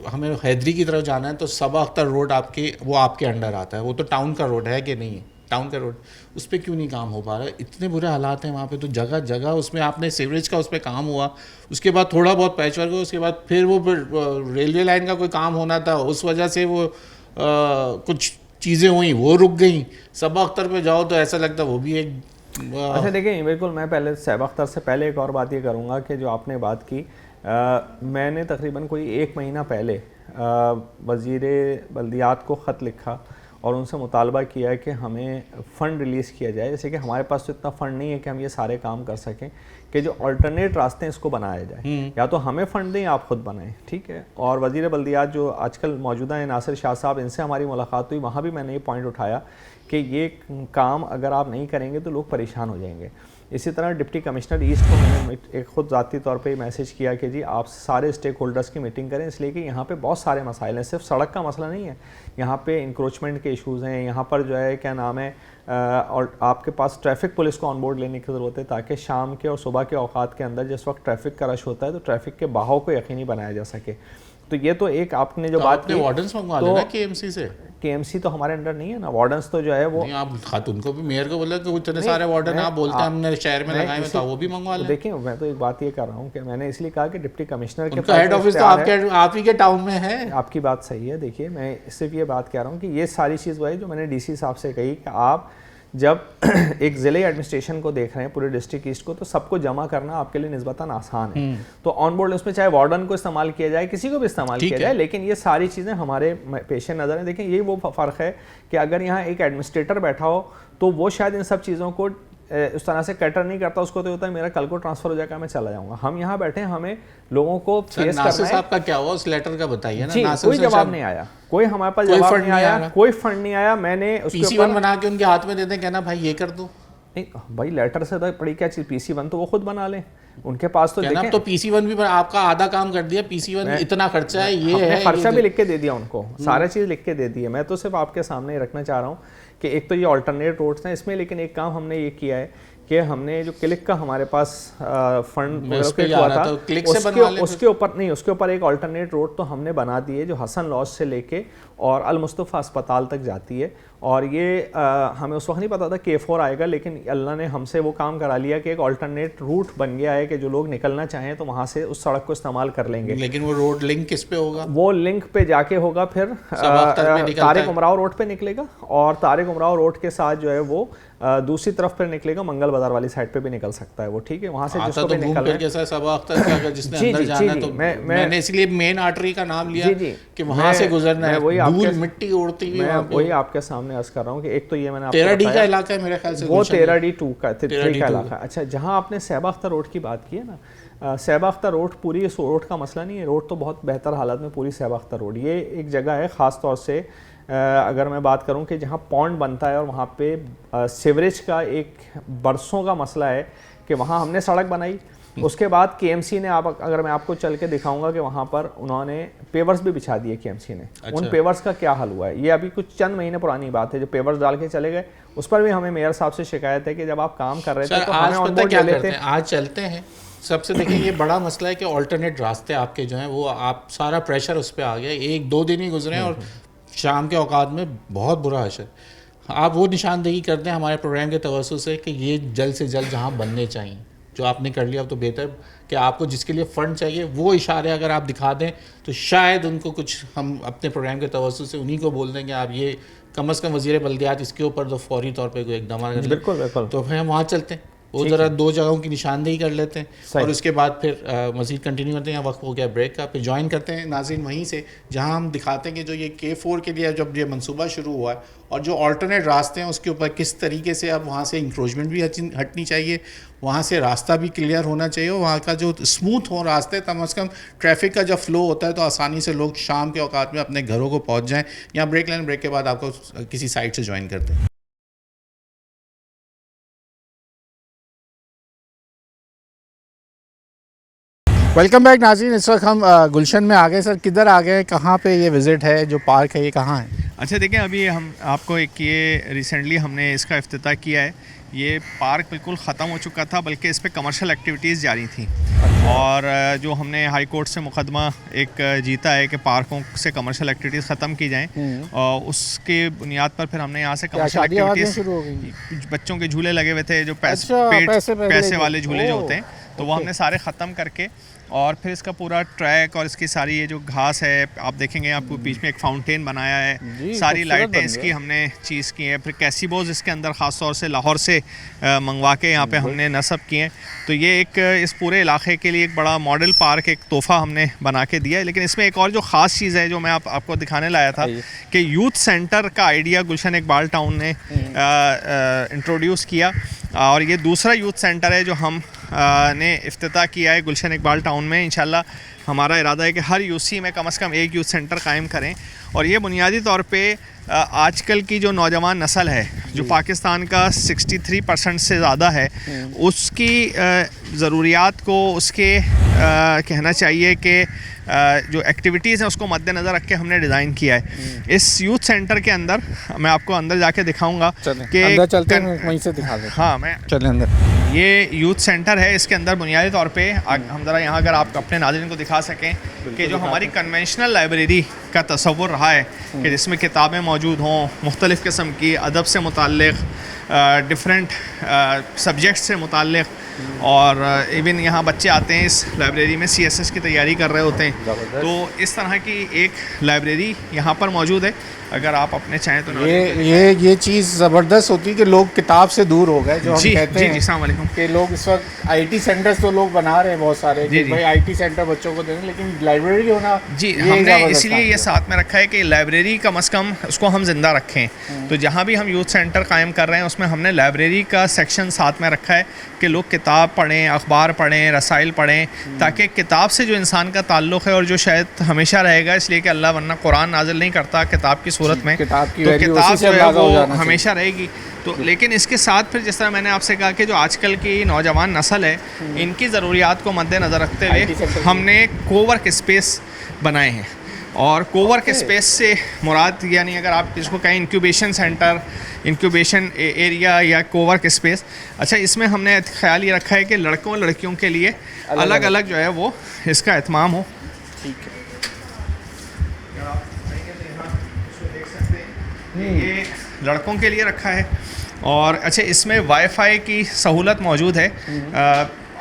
हमें हैदरी की तरफ जाना है तो सबा अख्तर रोड आपके अंडर आता है, वो तो टाउन का रोड है कि नहीं है? टाउन का रोड, उस पर क्यों नहीं काम हो पा रहा है? इतने बुरे हालात हैं वहाँ पे, तो जगह जगह उसमें आपने सीवरेज का उस पर काम हुआ, उसके बाद थोड़ा बहुत पैचवर्क हुआ, उसके बाद फिर वो रेलवे लाइन का कोई काम होना था, उस वजह से वो कुछ चीज़ें हुई वो रुक गई। सबा अख्तर पे जाओ तो ऐसा लगता है वो भी एक अच्छा देखिए, बिल्कुल मैं पहले सैफ अख्तर से पहले एक और बात ये करूँगा कि जो आपने बात की, मैंने तकरीबन कोई 1 महीना पहले वज़ीर बल्दियात को ख़त लिखा और उनसे मुतालबा किया है कि हमें फ़ंड रिलीज़ किया जाए। जैसे कि हमारे पास तो इतना फ़ंड नहीं है कि हम ये सारे काम कर सकें, कि जो अल्टरनेट रास्ते हैं इसको बनाया जाए, या तो हमें फ़ंड दें या आप ख़ुद बनाएं, ठीक है। और वज़ीर बल्दियात जो आजकल मौजूदा है नासिर शाह साहब, इनसे हमारी मुलाकात हुई, वहाँ भी मैंने ये पॉइंट उठाया कि ये काम अगर आप नहीं करेंगे तो लोग परेशान हो जाएंगे। इसी तरह डिप्टी कमिश्नर ईस्ट को मैंने एक ख़ुद ज़ाती तौर पे मैसेज किया कि जी आप सारे स्टेक होल्डर्स की मीटिंग करें, इसलिए कि यहाँ पे बहुत सारे मसाइल हैं, सिर्फ सड़क का मसला नहीं है, यहाँ पे इंक्रोचमेंट के इश्यूज़ हैं, यहाँ पर जो है क्या नाम है, और आपके पास ट्रैफिक पुलिस को ऑन बोर्ड लेने की ज़रूरत है, ताकि शाम के और सुबह के औकात के अंदर जिस वक्त ट्रैफिक का रश होता है तो ट्रैफिक के बहाव को यकीनी बनाया जा सके। तो ये तो एक आपने जो बात की, वार्डन्स मंगवा लेना केएमसी से। केएमसी तो हमारे अंडर नहीं है ना, वार्डन्स तो जो है वो आप खातून को भी, मेयर को बोला कि इतने सारे वार्डन आप बोलते हैं हमने शहर में लगाए हैं, तो वो भी मंगवा लें। देखिए मैं तो एक बात ये कर रहा हूँ कि मैंने इसलिए कहा कि डिप्टी कमिश्नर के हेड ऑफिस तो आप ही के टाउन में है। आपकी बात सही है। देखिए मैं सिर्फ ये बात कह रहा हूँ कि ये सारी चीज़ वही जो मैंने डीसी साहब से कही कि आप जब एक ज़िले एडमिनिस्ट्रेशन को देख रहे हैं पूरे डिस्ट्रिक्ट ईस्ट को, तो सबको जमा करना आपके लिए निस्बतन आसान है। तो ऑन बोर्ड उसमें चाहे वार्डन को इस्तेमाल किया जाए, किसी को भी इस्तेमाल किया जाए, लेकिन ये सारी चीज़ें हमारे पेश नज़र हैं। देखिए ये वो फ़र्क है कि अगर यहाँ एक एडमिनिस्ट्रेटर बैठा हो तो वो शायद इन सब चीज़ों को उस तरह से कैटर नहीं करता, उसको तो होता है मेरा कल को ट्रांसफर हो जाएगा, मैं चला जाऊंगा। हम यहाँ बैठे हैं, हमें लोगों को फेस करना है। साहब का क्या हुआ उस लेटर का बताइए ना। जी, कोई जवाब नहीं आया, कोई हमारे पास जवाब नहीं आया, कोई फंड नहीं आया। मैंने PC1 बना के उनके हाथ में दे दें, कहना भाई ये कर दो। नहीं भाई, लेटर से तो बड़ी क्या चीज़, PC1 तो वो खुद बना लें, उनके पास तो देखें। तो PC1 भी आपका आधा काम कर दिया, PC1 इतना खर्चा है, ये है, खर्चा भी लिख के दे दिया उनको, सारा चीज़ लिख के दे दी है। मैं तो सिर्फ आपके सामने रखना चाह रहा हूँ कि एक तो ये ऑल्टरनेट रोड्स हैं इसमें, लेकिन एक काम हमने ये किया है कि हमने जो क्लिक का हमारे पास फंड हुआ था, उसके ऊपर नहीं, उसके ऊपर एक अल्टरनेट रोड तो हमने बना दी है जो हसन लॉज से लेके और अल मुस्तफ़ा अस्पताल तक जाती है। और ये हमें उस वक्त नहीं पता था K4 आएगा, लेकिन अल्लाह ने हमसे वो काम करा लिया कि एक अल्टरनेट रूट बन गया है कि जो लोग निकलना चाहें तो वहाँ से उस सड़क को इस्तेमाल कर लेंगे। लेकिन वो रोड लिंक किस पे होगा? वो लिंक पे जाके होगा, फिर तारिक उमराव रोड पे निकलेगा और तारिक उमराव रोड के साथ जो है वो दूसरी तरफ पर निकलेगा, मंगल बाजार वाली साइड पे भी निकल सकता है वो, ठीक है। वहाँ से जिसको भी निकलना है, जिसने अंदर जाना है, तो मैंने इसलिए मेन आर्टरी का नाम लिया कि वहाँ से गुजरना है, धूल मिट्टी उड़ती हुई। मैं वही आपके सामने अर्ज कर रहा हूँ कि एक तो ये मैंने 13D का इलाका है मेरे ख्याल से, वो 13D2 का 3 का इलाका। अच्छा, जहाँ आपने सैफ अख्तर रोड की बात की है ना, सैफ अख्तर रोड पूरी इस रोड का मसला नहीं है, रोड तो बहुत बेहतर हालत में पूरी सैफ अख्तर रोड। ये एक जगह है ख़ास तौर से अगर मैं बात करूं कि जहां पॉन्ड बनता है और वहां पे सीवरेज का एक बरसों का मसला है कि वहां हमने सड़क बनाई। उसके बाद KMC ने, आप अगर मैं आपको चल के दिखाऊंगा कि वहां पर उन्होंने पेवर्स भी बिछा दिए KMC ने। अच्छा। उन पेवर्स का क्या हाल हुआ है, ये अभी कुछ चंद महीने पुरानी बात है, जो पेवर्स डाल के चले गए, उस पर भी हमें मेयर साहब से शिकायत है कि जब आप काम कर रहे थे तो हमें ऑन बोर्ड ले लेते। आज चलते हैं सबसे, देखिए ये बड़ा मसला है कि ऑल्टरनेट रास्ते आपके जो हैं वो, आप सारा प्रेशर उस पर आ गया। 1-2 दिन ही गुजरे और शाम के औकात में बहुत बुरा असर। आप वो निशानदेही कर दें हमारे प्रोग्राम के तवज्जो से कि ये जल्द से जल्द जहाँ बनने चाहिए, जो आपने कर लिया अब तो बेहतर कि आपको जिसके लिए फ़ंड चाहिए वो इशारे अगर आप दिखा दें तो शायद उनको कुछ, हम अपने प्रोग्राम के तवज्जो से उन्हीं को बोल देंगे आप ये कम अज़ कम वज़ीर बल्दियात इसके ऊपर तो फौरी तौर पर कोई एकदम आ गया। बिल्कुल, तो फिर हम वहाँ चलते हैं, वो ज़रा 2 जगहों की निशानदेही कर लेते हैं और उसके बाद फिर मज़ीद कंटिन्यू करते हैं। वक्त हो गया ब्रेक का, फिर ज्वाइन करते हैं नाज़रीन वहीं से जहां हम दिखाते हैं कि जो ये K4 के लिए जब ये मंसूबा शुरू हुआ है और जो अल्टरनेट रास्ते हैं उसके ऊपर किस तरीके से अब वहाँ से इंक्रोचमेंट भी हटनी चाहिए, वहाँ से रास्ता भी क्लियर होना चाहिए और वहाँ का जो स्मूथ हो रास्ते, कम अज़ कम ट्रैफिक का जब फ्लो होता है तो आसानी से लोग शाम के औकात में अपने घरों को पहुँच जाएँ। यहाँ ब्रेक लें, ब्रेक के बाद आपको किसी साइट से ज्वाइन करते हैं। वेलकम बैक नाज़रीन, इस वक्त हम गुलशन में आ गए। सर किधर आ गए, कहाँ पे ये विज़िट है, जो पार्क है ये कहाँ है? अच्छा देखिए, अभी हम आपको एक ये रिसेंटली हमने इसका इफ्तिताह किया है। ये पार्क बिल्कुल ख़त्म हो चुका था, बल्कि इस पर कमर्शियल एक्टिविटीज़ जारी थी। और जो हमने हाई कोर्ट से मुकदमा एक जीता है कि पार्कों से कमर्शियल एक्टिविटीज़ ख़त्म की जाएँ, और उसके बुनियाद पर फिर हमने यहाँ से कमर्शियल एक्टिविटीज़, बच्चों के झूले लगे हुए थे जो पैसे वाले झूले जो होते हैं, तो वो हमने सारे ख़त्म करके और फिर इसका पूरा ट्रैक और इसकी सारी ये जो घास है आप देखेंगे, आपको बीच में एक फाउंटेन बनाया है, सारी लाइटें इसकी हमने चीज़ की हैं, फिर कैसीबोज इसके अंदर ख़ास तौर से लाहौर से मंगवा के यहाँ पे हमने नस्ब किए हैं। तो ये एक इस पूरे इलाके के लिए एक बड़ा मॉडल पार्क, एक तोहफ़ा हमने बना के दिया है। लेकिन इसमें एक और जो ख़ास चीज़ है जो मैं आपको दिखाने लाया था कि यूथ सेंटर का आइडिया गुलशन इकबाल टाउन ने इंट्रोड्यूस किया, और ये दूसरा यूथ सेंटर है जो हम ने इफ्तिताह किया है गुलशन इकबाल टाउन में। इंशाल्लाह हमारा इरादा है कि हर यूसी में कम से कम एक यूथ सेंटर कायम करें, और ये बुनियादी तौर पे आजकल की जो नौजवान नस्ल है जो पाकिस्तान का 63% से ज़्यादा है, उसकी ज़रूरियात को, उसके कहना चाहिए कि जो एक्टिविटीज़ हैं उसको मद्देनज़र रख के हमने डिज़ाइन किया है। इस यूथ सेंटर के अंदर मैं आपको अंदर जाके दिखाऊंगा कि अंदर चलते हैं, वहीं से दिखा दें। हाँ, मैं चलें अंदर। ये यूथ सेंटर है, इसके अंदर बुनियादी तौर पे हम ज़रा यहाँ अगर आप अपने नाज़रीन को दिखा सकें कि जो हमारी कन्वेंशनल लाइब्रेरी का तसव्वुर रहा है कि जिसमें किताबें मौजूद हों मुख्तलिफ़ किस्म की, अदब से मुताल्लिक़, डिफरेंट सब्जेक्ट से मुताल्लिक़, और इवन यहाँ बच्चे आते हैं इस लाइब्रेरी में CSS की तैयारी कर रहे होते हैं। तो इस तरह की एक लाइब्रेरी यहाँ पर मौजूद है। अगर आप अपने चाहें तो ये चीज़ ज़बरदस्त होती है कि लोग किताब से दूर हो गए, जो हम कहते हैं। अस्सलाम वालेकुम। कि लोग इस वक्त IT सेंटर्स तो लोग बना रहे हैं बहुत सारे कि भाई IT सेंटर बच्चों को देंगे, लेकिन लाइब्रेरी होना हमने इसलिए ये साथ में रखा है कि लाइब्रेरी कम से कम उसको हम जिंदा रखें। तो जहाँ भी हम यूथ सेंटर कायम कर रहे हैं उसमें हमने लाइब्रेरी का सेक्शन साथ में रखा है कि लोग किताब पढ़ें, अखबार पढ़ें, रसाइल पढ़ें, ताकि किताब से जो इंसान का ताल्लुक़ है और जो शायद हमेशा रहेगा, इसलिए कि अल्लाह वरना कुरान नाजिल नहीं करता किताब की सूरत में, किताब की तो किताब जो है वो हमेशा रहेगी। तो लेकिन इसके साथ फिर जिस तरह मैंने आपसे कहा कि जो आजकल की नौजवान नस्ल है, इनकी ज़रूरियात को मद्देनज़र रखते हुए हमने कोवर्क स्पेस बनाए हैं। और कोवर्क स्पेस से मुराद यानी अगर आप इसको कहें इंक्यूबेशन सेंटर, इंक्यूबेशन एरिया या कोवर्क स्पेस, अच्छा इसमें हमने ख्याल ये रखा है कि लड़कों और लड़कियों के लिए अलग अलग जो है वो इसका एहतमाम हो। ठीक है, ये लड़कों के लिए रखा है। और अच्छा इसमें वाईफाई की सहूलत मौजूद है।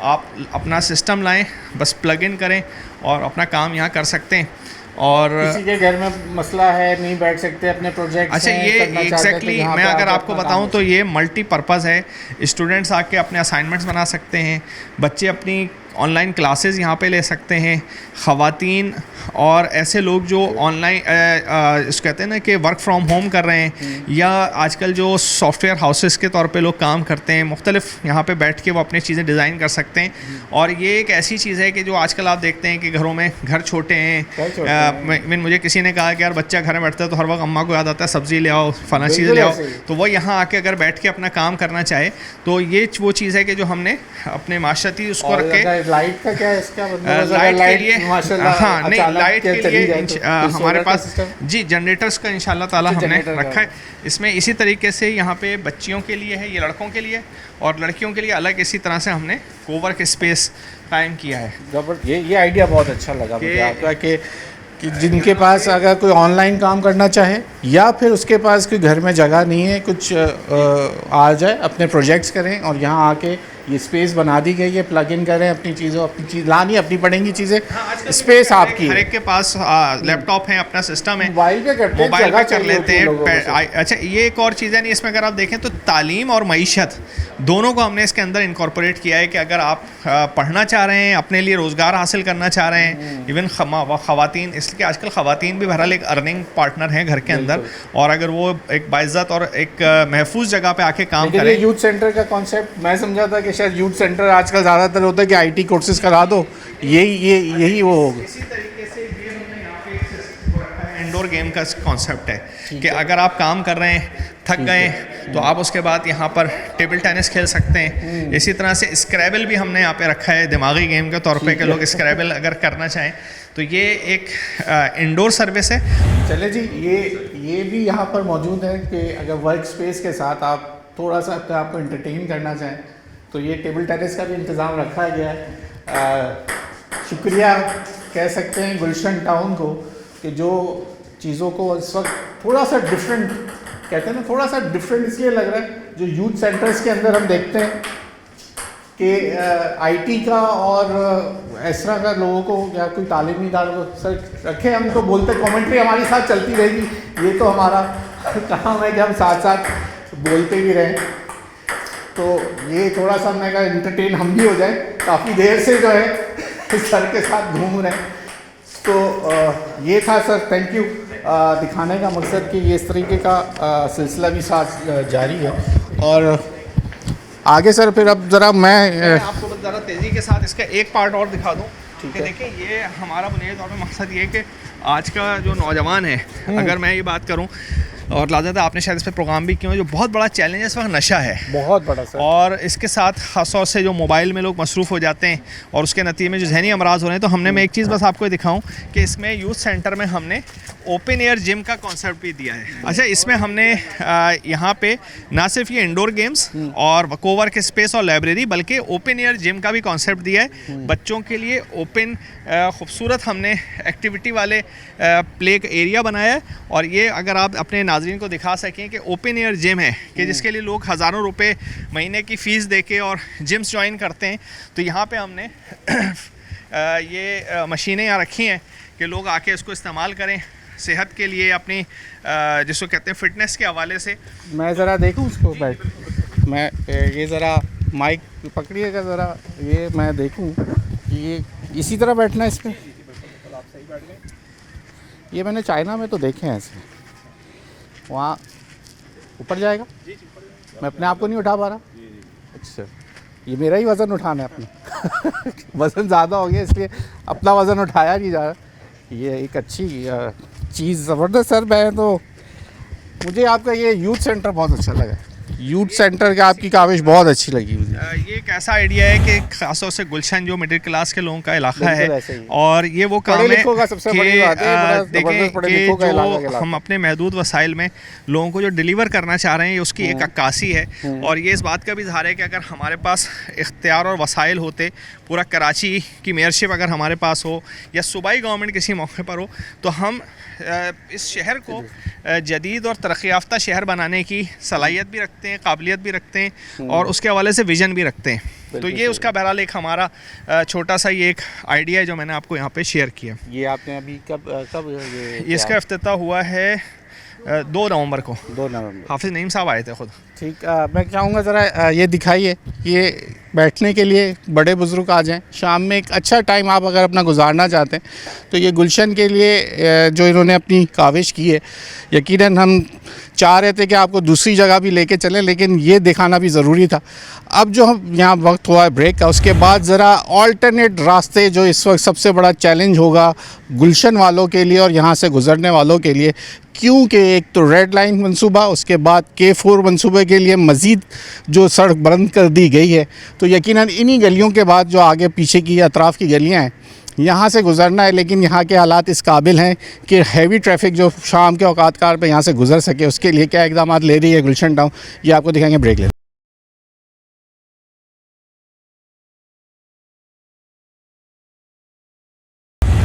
आप अपना सिस्टम लाएं, बस प्लग इन करें और अपना काम यहाँ कर सकते हैं। और किसी के घर में मसला है, नहीं बैठ सकते अपने प्रोजेक्ट। अच्छा ये एग्जैक्टली मैं अगर आपको बताऊं तो ये मल्टीपर्पज़ है। स्टूडेंट्स आके अपने असाइनमेंट्स बना सकते हैं, बच्चे अपनी ऑनलाइन क्लासेस यहाँ पे ले सकते हैं, ख़वातीन और ऐसे लोग जो ऑनलाइन इसको कहते हैं ना कि वर्क फ्रॉम होम कर रहे हैं, या आजकल जो सॉफ्टवेयर हाउसेस के तौर पे लोग काम करते हैं, मुख्तलिफ यहाँ पे बैठ के वो अपनी चीज़ें डिज़ाइन कर सकते हैं। और ये एक ऐसी चीज़ है कि जो आजकल आप देखते हैं कि घरों में घर छोटे हैं। मुझे किसी ने कहा कि यार बच्चा घर में बैठता है तो हर वक्त अम्मा को याद आता है सब्ज़ी ले आओ, फलां चीज़ ले आओ, तो वो यहाँ आके अगर बैठ के अपना काम करना चाहे तो ये वो चीज़ है कि जो हमने अपने माशरती उसको रख के। लाइट का क्या है इसका? लाइट के लिए हाँ नहीं, लाइट के लिए हमारे पास जी जनरेटर्स का इंशाल्लाह ताला हमने रखा है। इसमें इसी तरीके से यहाँ पे बच्चियों के लिए है, ये लड़कों के लिए, और लड़कियों के लिए अलग इसी तरह से हमने कोवर्क स्पेस कायम किया है। ये आइडिया बहुत अच्छा लगा मुझे आपका कि जिनके पास अगर कोई ऑनलाइन काम करना चाहे या फिर उसके पास कोई घर में जगह नहीं है, कुछ आ जाए, अपने प्रोजेक्ट्स करें और यहाँ आके ये स्पेस बना दी गई है, प्लग इन करें अपनी चीज़ों, अपनी चीज़ लानी अपनी पड़ेंगी चीज़ें। हाँ, स्पेस आपकी, हर एक के पास लैपटॉप है, अपना सिस्टम है, मोबाइल पे करते हैं, मोबाइल पे कर लेते हैं। अच्छा ये एक और चीज़ है नहीं, इसमें अगर आप देखें तो तालीम और मईशत दोनों को हमने इसके अंदर इनकॉर्पोरेट किया है कि अगर आप पढ़ना चाह रहे हैं, अपने लिए रोज़गार हासिल करना चाह रहे हैं, इवन ख़वातीन, इसलिए आजकल ख़वातीन भी बहरहाल एक अर्निंग पार्टनर हैं घर के अंदर, और अगर वो एक बाइज़्ज़त और एक महफूज जगह पे आके काम करें। यूथ सेंटर का कॉन्सेप्ट मैं समझा था कि शायद यूथ सेंटर आजकल ज़्यादातर होता है कि IT कोर्सेज करा दो, यही वो होगा। इसी तरीके से ये हमने यहाँ पे इंडोर गेम का कॉन्सेप्ट है कि अगर आप काम कर रहे हैं, थक गए तो आप उसके बाद यहाँ पर टेबल टेनिस खेल सकते हैं। इसी तरह से स्क्रैबल भी हमने यहाँ पे रखा है दिमागी गेम के तौर पे कि लोग स्क्रैबल अगर करना चाहें तो ये एक इंडोर सर्विस है। चले जी, ये भी यहाँ पर मौजूद है कि अगर वर्क स्पेस के साथ आप थोड़ा सा अपने आप को एंटरटेन करना चाहें तो ये टेबल टेनिस का भी इंतज़ाम रखा गया है। शुक्रिया कह सकते हैं गुलशन टाउन को कि जो चीज़ों को इस वक्त थोड़ा सा डिफरेंट कहते हैं ना, थोड़ा सा डिफरेंट इसलिए लग रहा है, जो यूथ सेंटर्स के अंदर हम देखते हैं कि आईटी का और इस तरह का लोगों को या कोई तालीमी इदारों को सर रखें, हम तो बोलते कमेंट्री हमारे साथ चलती रहेगी, ये तो हमारा काम है कि हम साथ साथ बोलते भी रहें। तो ये थोड़ा सा मैंने कहा इंटरटेन हम भी हो जाए, काफ़ी देर से जो है सर के साथ घूम रहे हैं। तो ये था सर, थैंक यू। दिखाने का मकसद कि ये इस तरीके का सिलसिला भी साथ जारी है। और आगे सर फिर अब ज़रा मैं आपको ज़रा तेज़ी के साथ इसका एक पार्ट और दिखा दूँ कि देखिए ये हमारा बुनियादी तौर पर मकसद ये है कि आज का जो नौजवान है, अगर मैं ये बात करूं, और लाजत आपने शायद इस पर प्रोग्राम भी किया, जो बहुत बड़ा चैलेंज है इस वक्त नशा है, बहुत बड़ा सर। और इसके साथ ख़ासतौर से जो मोबाइल में लोग मसरूफ़ हो जाते हैं और उसके नतीजे में जो जहनी अमराज हो रहे हैं, तो हमने मैं एक चीज़ बस आपको दिखाऊं कि इसमें यूथ सेंटर में हमने ओपन एयर जिम का कॉन्सेप्ट भी दिया है। अच्छा, इसमें हमने यहाँ पे ना सिर्फ ये इंडोर गेम्स और कोवर्क स्पेस और लाइब्रेरी, बल्कि ओपन एयर जिम का भी कॉन्सेप्ट दिया है बच्चों के लिए। ओपन खूबसूरत हमने एक्टिविटी वाले प्ले एरिया बनाया है, और ये अगर आप अपने नाज़रीन को दिखा सकें कि ओपन एयर जिम है कि जिसके लिए लोग हज़ारों रुपए महीने की फ़ीस दे के और जिम्स ज्वाइन करते हैं। तो यहाँ पे हमने ये मशीनें यहाँ रखी हैं कि लोग आके इसको इस्तेमाल करें सेहत के लिए, अपनी जिसको कहते हैं फ़िटनेस के हवाले से। मैं ज़रा देखूँ उसको बैठ, मैं ये ज़रा माइक पकड़िएगा ज़रा, ये मैं देखूँ कि ये इसी तरह बैठना है इस पर। ये मैंने चाइना में तो देखे हैं ऐसे, वहाँ ऊपर जाएगा। मैं अपने आप को नहीं उठा पा रहा। अच्छा, ये मेरा ही वज़न उठाना है अपना वज़न ज़्यादा हो गया इसलिए अपना वज़न उठाया नहीं जा रहा। ये एक अच्छी चीज़, ज़बरदस्त सर। मैं तो, मुझे आपका ये यूथ सेंटर बहुत अच्छा लगा। यूथ सेंटर की आपकी काविश बहुत अच्छी लगी मुझे। ये एक ऐसा आइडिया है कि खासतौर से गुलशन जो मिडिल क्लास के लोगों का इलाका है, और ये वो काम है कि देखें कि जो हम अपने महदूद वसाइल में लोगों को जो डिलीवर करना चाह रहे हैं, उसकी एक अक्कासी है। और ये इस बात का भी इज़हार है कि अगर हमारे पास इख्तियार और वसाइल होते, पूरा कराची की मेयरशिप अगर हमारे पास हो या सूबाई गवर्नमेंट किसी मौके पर हो, तो हम इस शहर को जदीद और तरक्की याफ्ता शहर बनाने की सलाहियत भी रखते हैं, काबिलियत भी रखते हैं, और उसके हवाले से विज़न भी रखते हैं। तो ये उसका बहरहाल एक हमारा छोटा सा ये एक आइडिया है जो मैंने आपको यहाँ पे शेयर किया। ये आपने अभी कब ये इसका इफ्तिताह हुआ है 2 नवंबर को। 2 नवंबर हाफिज़ नईम साहब आए थे खुद। ठीक, मैं चाहूँगा ज़रा ये दिखाइए, ये बैठने के लिए बड़े बुज़ुर्ग आ जाएं। शाम में एक अच्छा टाइम आप अगर अपना गुजारना चाहते हैं तो ये गुलशन के लिए जो इन्होंने अपनी काविश की है, यकीनन हम चाह रहे थे कि आपको दूसरी जगह भी लेके चलें, लेकिन ये दिखाना भी ज़रूरी था। अब जो हम यहाँ वक्त हुआ है ब्रेक का, उसके बाद ज़रा ऑल्टरनेट रास्ते, जो इस वक्त सबसे बड़ा चैलेंज होगा गुलशन वालों के लिए और यहाँ से गुज़रने वालों के लिए, क्योंकि एक तो रेड लाइन मंसूबा, उसके बाद K4 मंसूबे के लिए मज़ीद जो सड़क बंद कर दी गई है, तो यकीनन इन्हीं गलियों के बाद जो आगे पीछे की अतराफ़ की गलियाँ हैं, यहाँ से गुज़रना है। लेकिन यहाँ के हालात इस काबिल हैं कि हैवी ट्रैफिक जो शाम के औकात कार पे यहाँ से गुज़र सके, उसके लिए क्या इक़दाम ले रही है गुलशन टाउन, ये आपको दिखाएंगे। ब्रेक ले।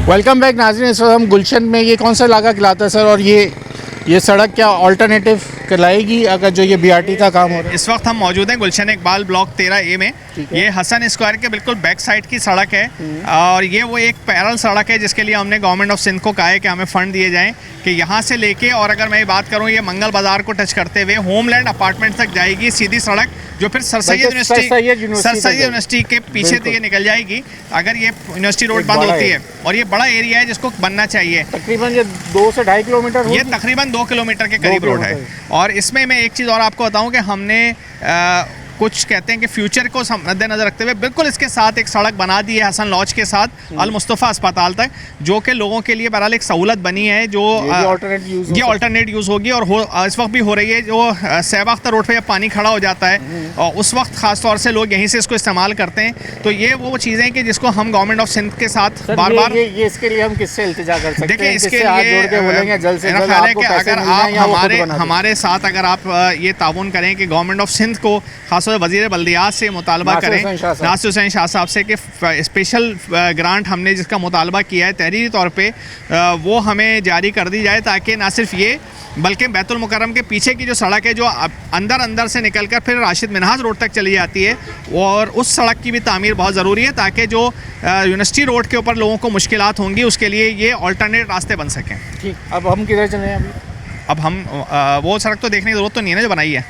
वेलकम बैक नाज़रीन। इस वक्त हम गुलशन में, ये कौन सा इलाका कहलाता है सर, और ये सड़क क्या अल्टरनेटिव कहलाएगी अगर जो ये BRT का काम हो रहा है? इस वक्त हम मौजूद हैं गुलशन इकबाल ब्लॉक 13A में। ये हसन स्क्वायर के बिल्कुल बैक साइड की सड़क है, और ये वो एक पैरल सड़क है जिसके लिए हमने गवर्नमेंट ऑफ सिंध को कहा है कि हमें फ़ंड दिए जाएं कि यहाँ से लेके, और अगर मैं बात करूँ, ये मंगल बाज़ार को टच करते हुए होमलैंड अपार्टमेंट तक जाएगी सीधी सड़क, जो फिर सर सैयद यूनिवर्सिटी के पीछे से ये निकल जाएगी अगर ये यूनिवर्सिटी रोड बंद होती है। और ये बड़ा एरिया है जिसको बनना चाहिए। तकरीबन ये 2 से 2.5 किलोमीटर, ये तकरीबन 2 किलोमीटर के करीब रोड है। और इसमें मैं एक चीज़ और आपको बताऊं कि हमने कुछ कहते हैं कि फ्यूचर को मद्देनजर रखते हुए बिल्कुल इसके साथ एक सड़क बना दी है हसन लॉज के साथ अल मुस्तफ़ा अस्पताल तक, जो कि लोगों के लिए बहरहाल एक सहूलत बनी है, जो ये अल्टरनेट यूज़ होगी। और इस वक्त भी हो रही है, जो सहबा अख्तर रोड पे जब पानी खड़ा हो जाता है और उस वक्त ख़ास तौर से लोग यहीं से इसको इस्तेमाल करते हैं। तो ये वो चीज़ें कि जिसको हम गवर्नमेंट ऑफ सिंध के साथ बार बार, ये इसके लिए हम किससे इल्तिजा कर सकते हैं? देखिए, इसके लिए मेरा ख्याल है कि अगर आप हमारे साथ अगर आप ये ताउन करें कि गवर्नमेंट ऑफ सिंध को खास वज़ीर बल्दियात से मुतालबा करें, नासिर हुसैन शाह साहब से, कि स्पेशल ग्रांट हमने जिसका मुतालबा किया है तहरीरी तौर पे वो हमें जारी कर दी जाए, ताकि ना सिर्फ ये बल्कि बैतुल मुकर्रम के पीछे की जो सड़क है जो अंदर से निकलकर फिर राशिद मिन्हाज रोड तक चली जाती है, और उस सड़क की भी तामीर बहुत ज़रूरी है, ताकि जो यूनिवर्सिटी रोड के ऊपर लोगों को मुश्किलात होंगी उसके लिए ये अल्टरनेट रास्ते बन सकें। ठीक, अब हम किधर चले हैं अभी? अब हम वो सड़क तो देखने की ज़रूरत तो नहीं है ना जो बनाई है,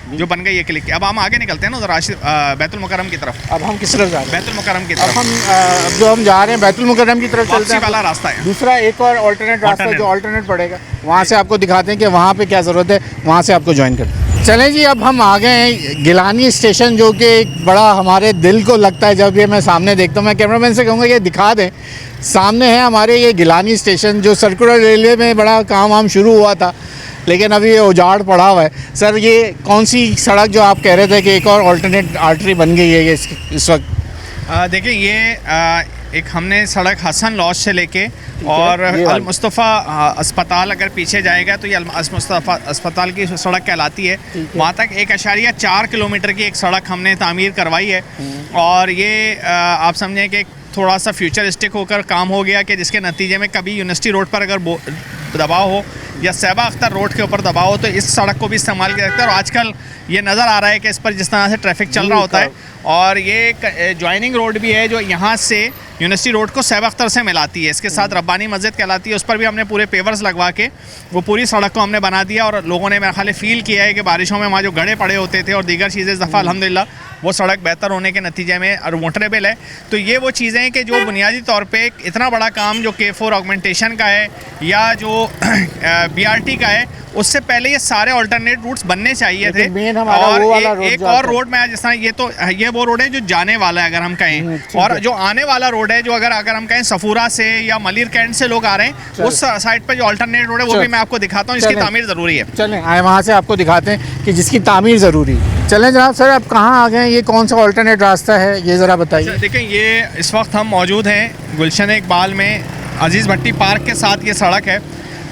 जो बन गई है क्लिक की। अब हम आगे निकलते हैं ना उधर राशिद बैतुल मुकर्रम की तरफ। अब हम किस तरफ जा रहे हैं? बैतुल मुकर्रम की अब तरफ। हम जो हम जा रहे हैं बैतुल मुकर्रम की तरफ चलते हैं, वाला रास्ता है दूसरा एक और अल्टरनेट रास्ता जो अल्टरनेट पड़ेगा, वहाँ से आपको दिखाते हैं कि वहाँ पे क्या ज़रूरत है, वहाँ से आपको ज्वाइन करते हैं। चलें जी, अब हम आ गए हैं गिलानी स्टेशन, जो कि एक बड़ा हमारे दिल को लगता है जब ये मैं सामने देखता हूँ। मैं कैमरामैन से कहूँगा ये दिखा दें, सामने है हमारे ये गिलानी स्टेशन, जो सर्कुलर रेलवे में बड़ा काम वाम शुरू हुआ था लेकिन अभी ये उजाड़ पड़ा हुआ है। सर, ये कौन सी सड़क जो आप कह रहे थे कि एक और अल्टरनेट आर्टरी बन गई है ये इस वक्त? देखिए, ये एक हमने सड़क हसन लॉज से लेके और अल मुस्तफ़ा अस्पताल अगर पीछे जाएगा तो ये अल मुस्तफ़ा अस्पताल की सड़क कहलाती है। वहाँ तक 1.4 किलोमीटर की एक सड़क हमने तामीर करवाई है, और ये आप समझें कि थोड़ा सा फ्यूचरिस्टिक होकर काम हो गया, कि जिसके नतीजे में कभी यूनिवर्सिटी रोड पर अगर दबाव हो या सैबा अख्तर रोड के ऊपर दबाव हो तो इस सड़क को भी इस्तेमाल किया जाता है। और आजकल ये नज़र आ रहा है कि इस पर जिस तरह से ट्रैफिक चल रहा होता है, और ये ज्वाइनिंग रोड भी है जो यहाँ से यूनिवर्सिटी रोड को सैबा अख्तर से मिलाती है, इसके साथ रब्बानी मस्जिद कहलाती है, उस पर भी हमने पूरे पेवर्स लगवा के वो पूरी सड़क को हमने बना दिया। और लोगों ने मेरा ख्याल फील किया है कि बारिशों में वहाँ जो गड्ढे पड़े होते थे और दीगर चीज़ें, इस दफ़ा अल्हम्दुलिल्लाह वो सड़क बेहतर होने के नतीजे में और मोटरेबल है। तो ये वो चीज़ें हैं कि जो बुनियादी तौर पे इतना बड़ा काम जो K4 ऑगमेंटेशन का है या जो BRT का है, उससे पहले ये सारे अल्टरनेट रूट्स बनने चाहिए थे। और एक और रोड में जिस तरह ये वो रोड है जो जाने वाला है अगर हम कहें, और जो आने वाला रोड है जो अगर हम कहें सफूरा से या मलिर कैंट से लोग आ रहे हैं, उस साइड पे जो अल्टरनेट रोड है वो भी मैं आपको दिखाता हूँ, जिसकी तामीर ज़रूरी है। चलें आए वहाँ से आपको दिखाते हैं कि जिसकी तामीर ज़रूरी है। चलें जनाब। सर, आप कहाँ आ गए? ये कौन सा अल्टरनेट रास्ता है ये ज़रा बताइए। देखिए, ये इस वक्त हम मौजूद हैं गुलशन इकबाल में, अजीज़ भट्टी पार्क के साथ ये सड़क है,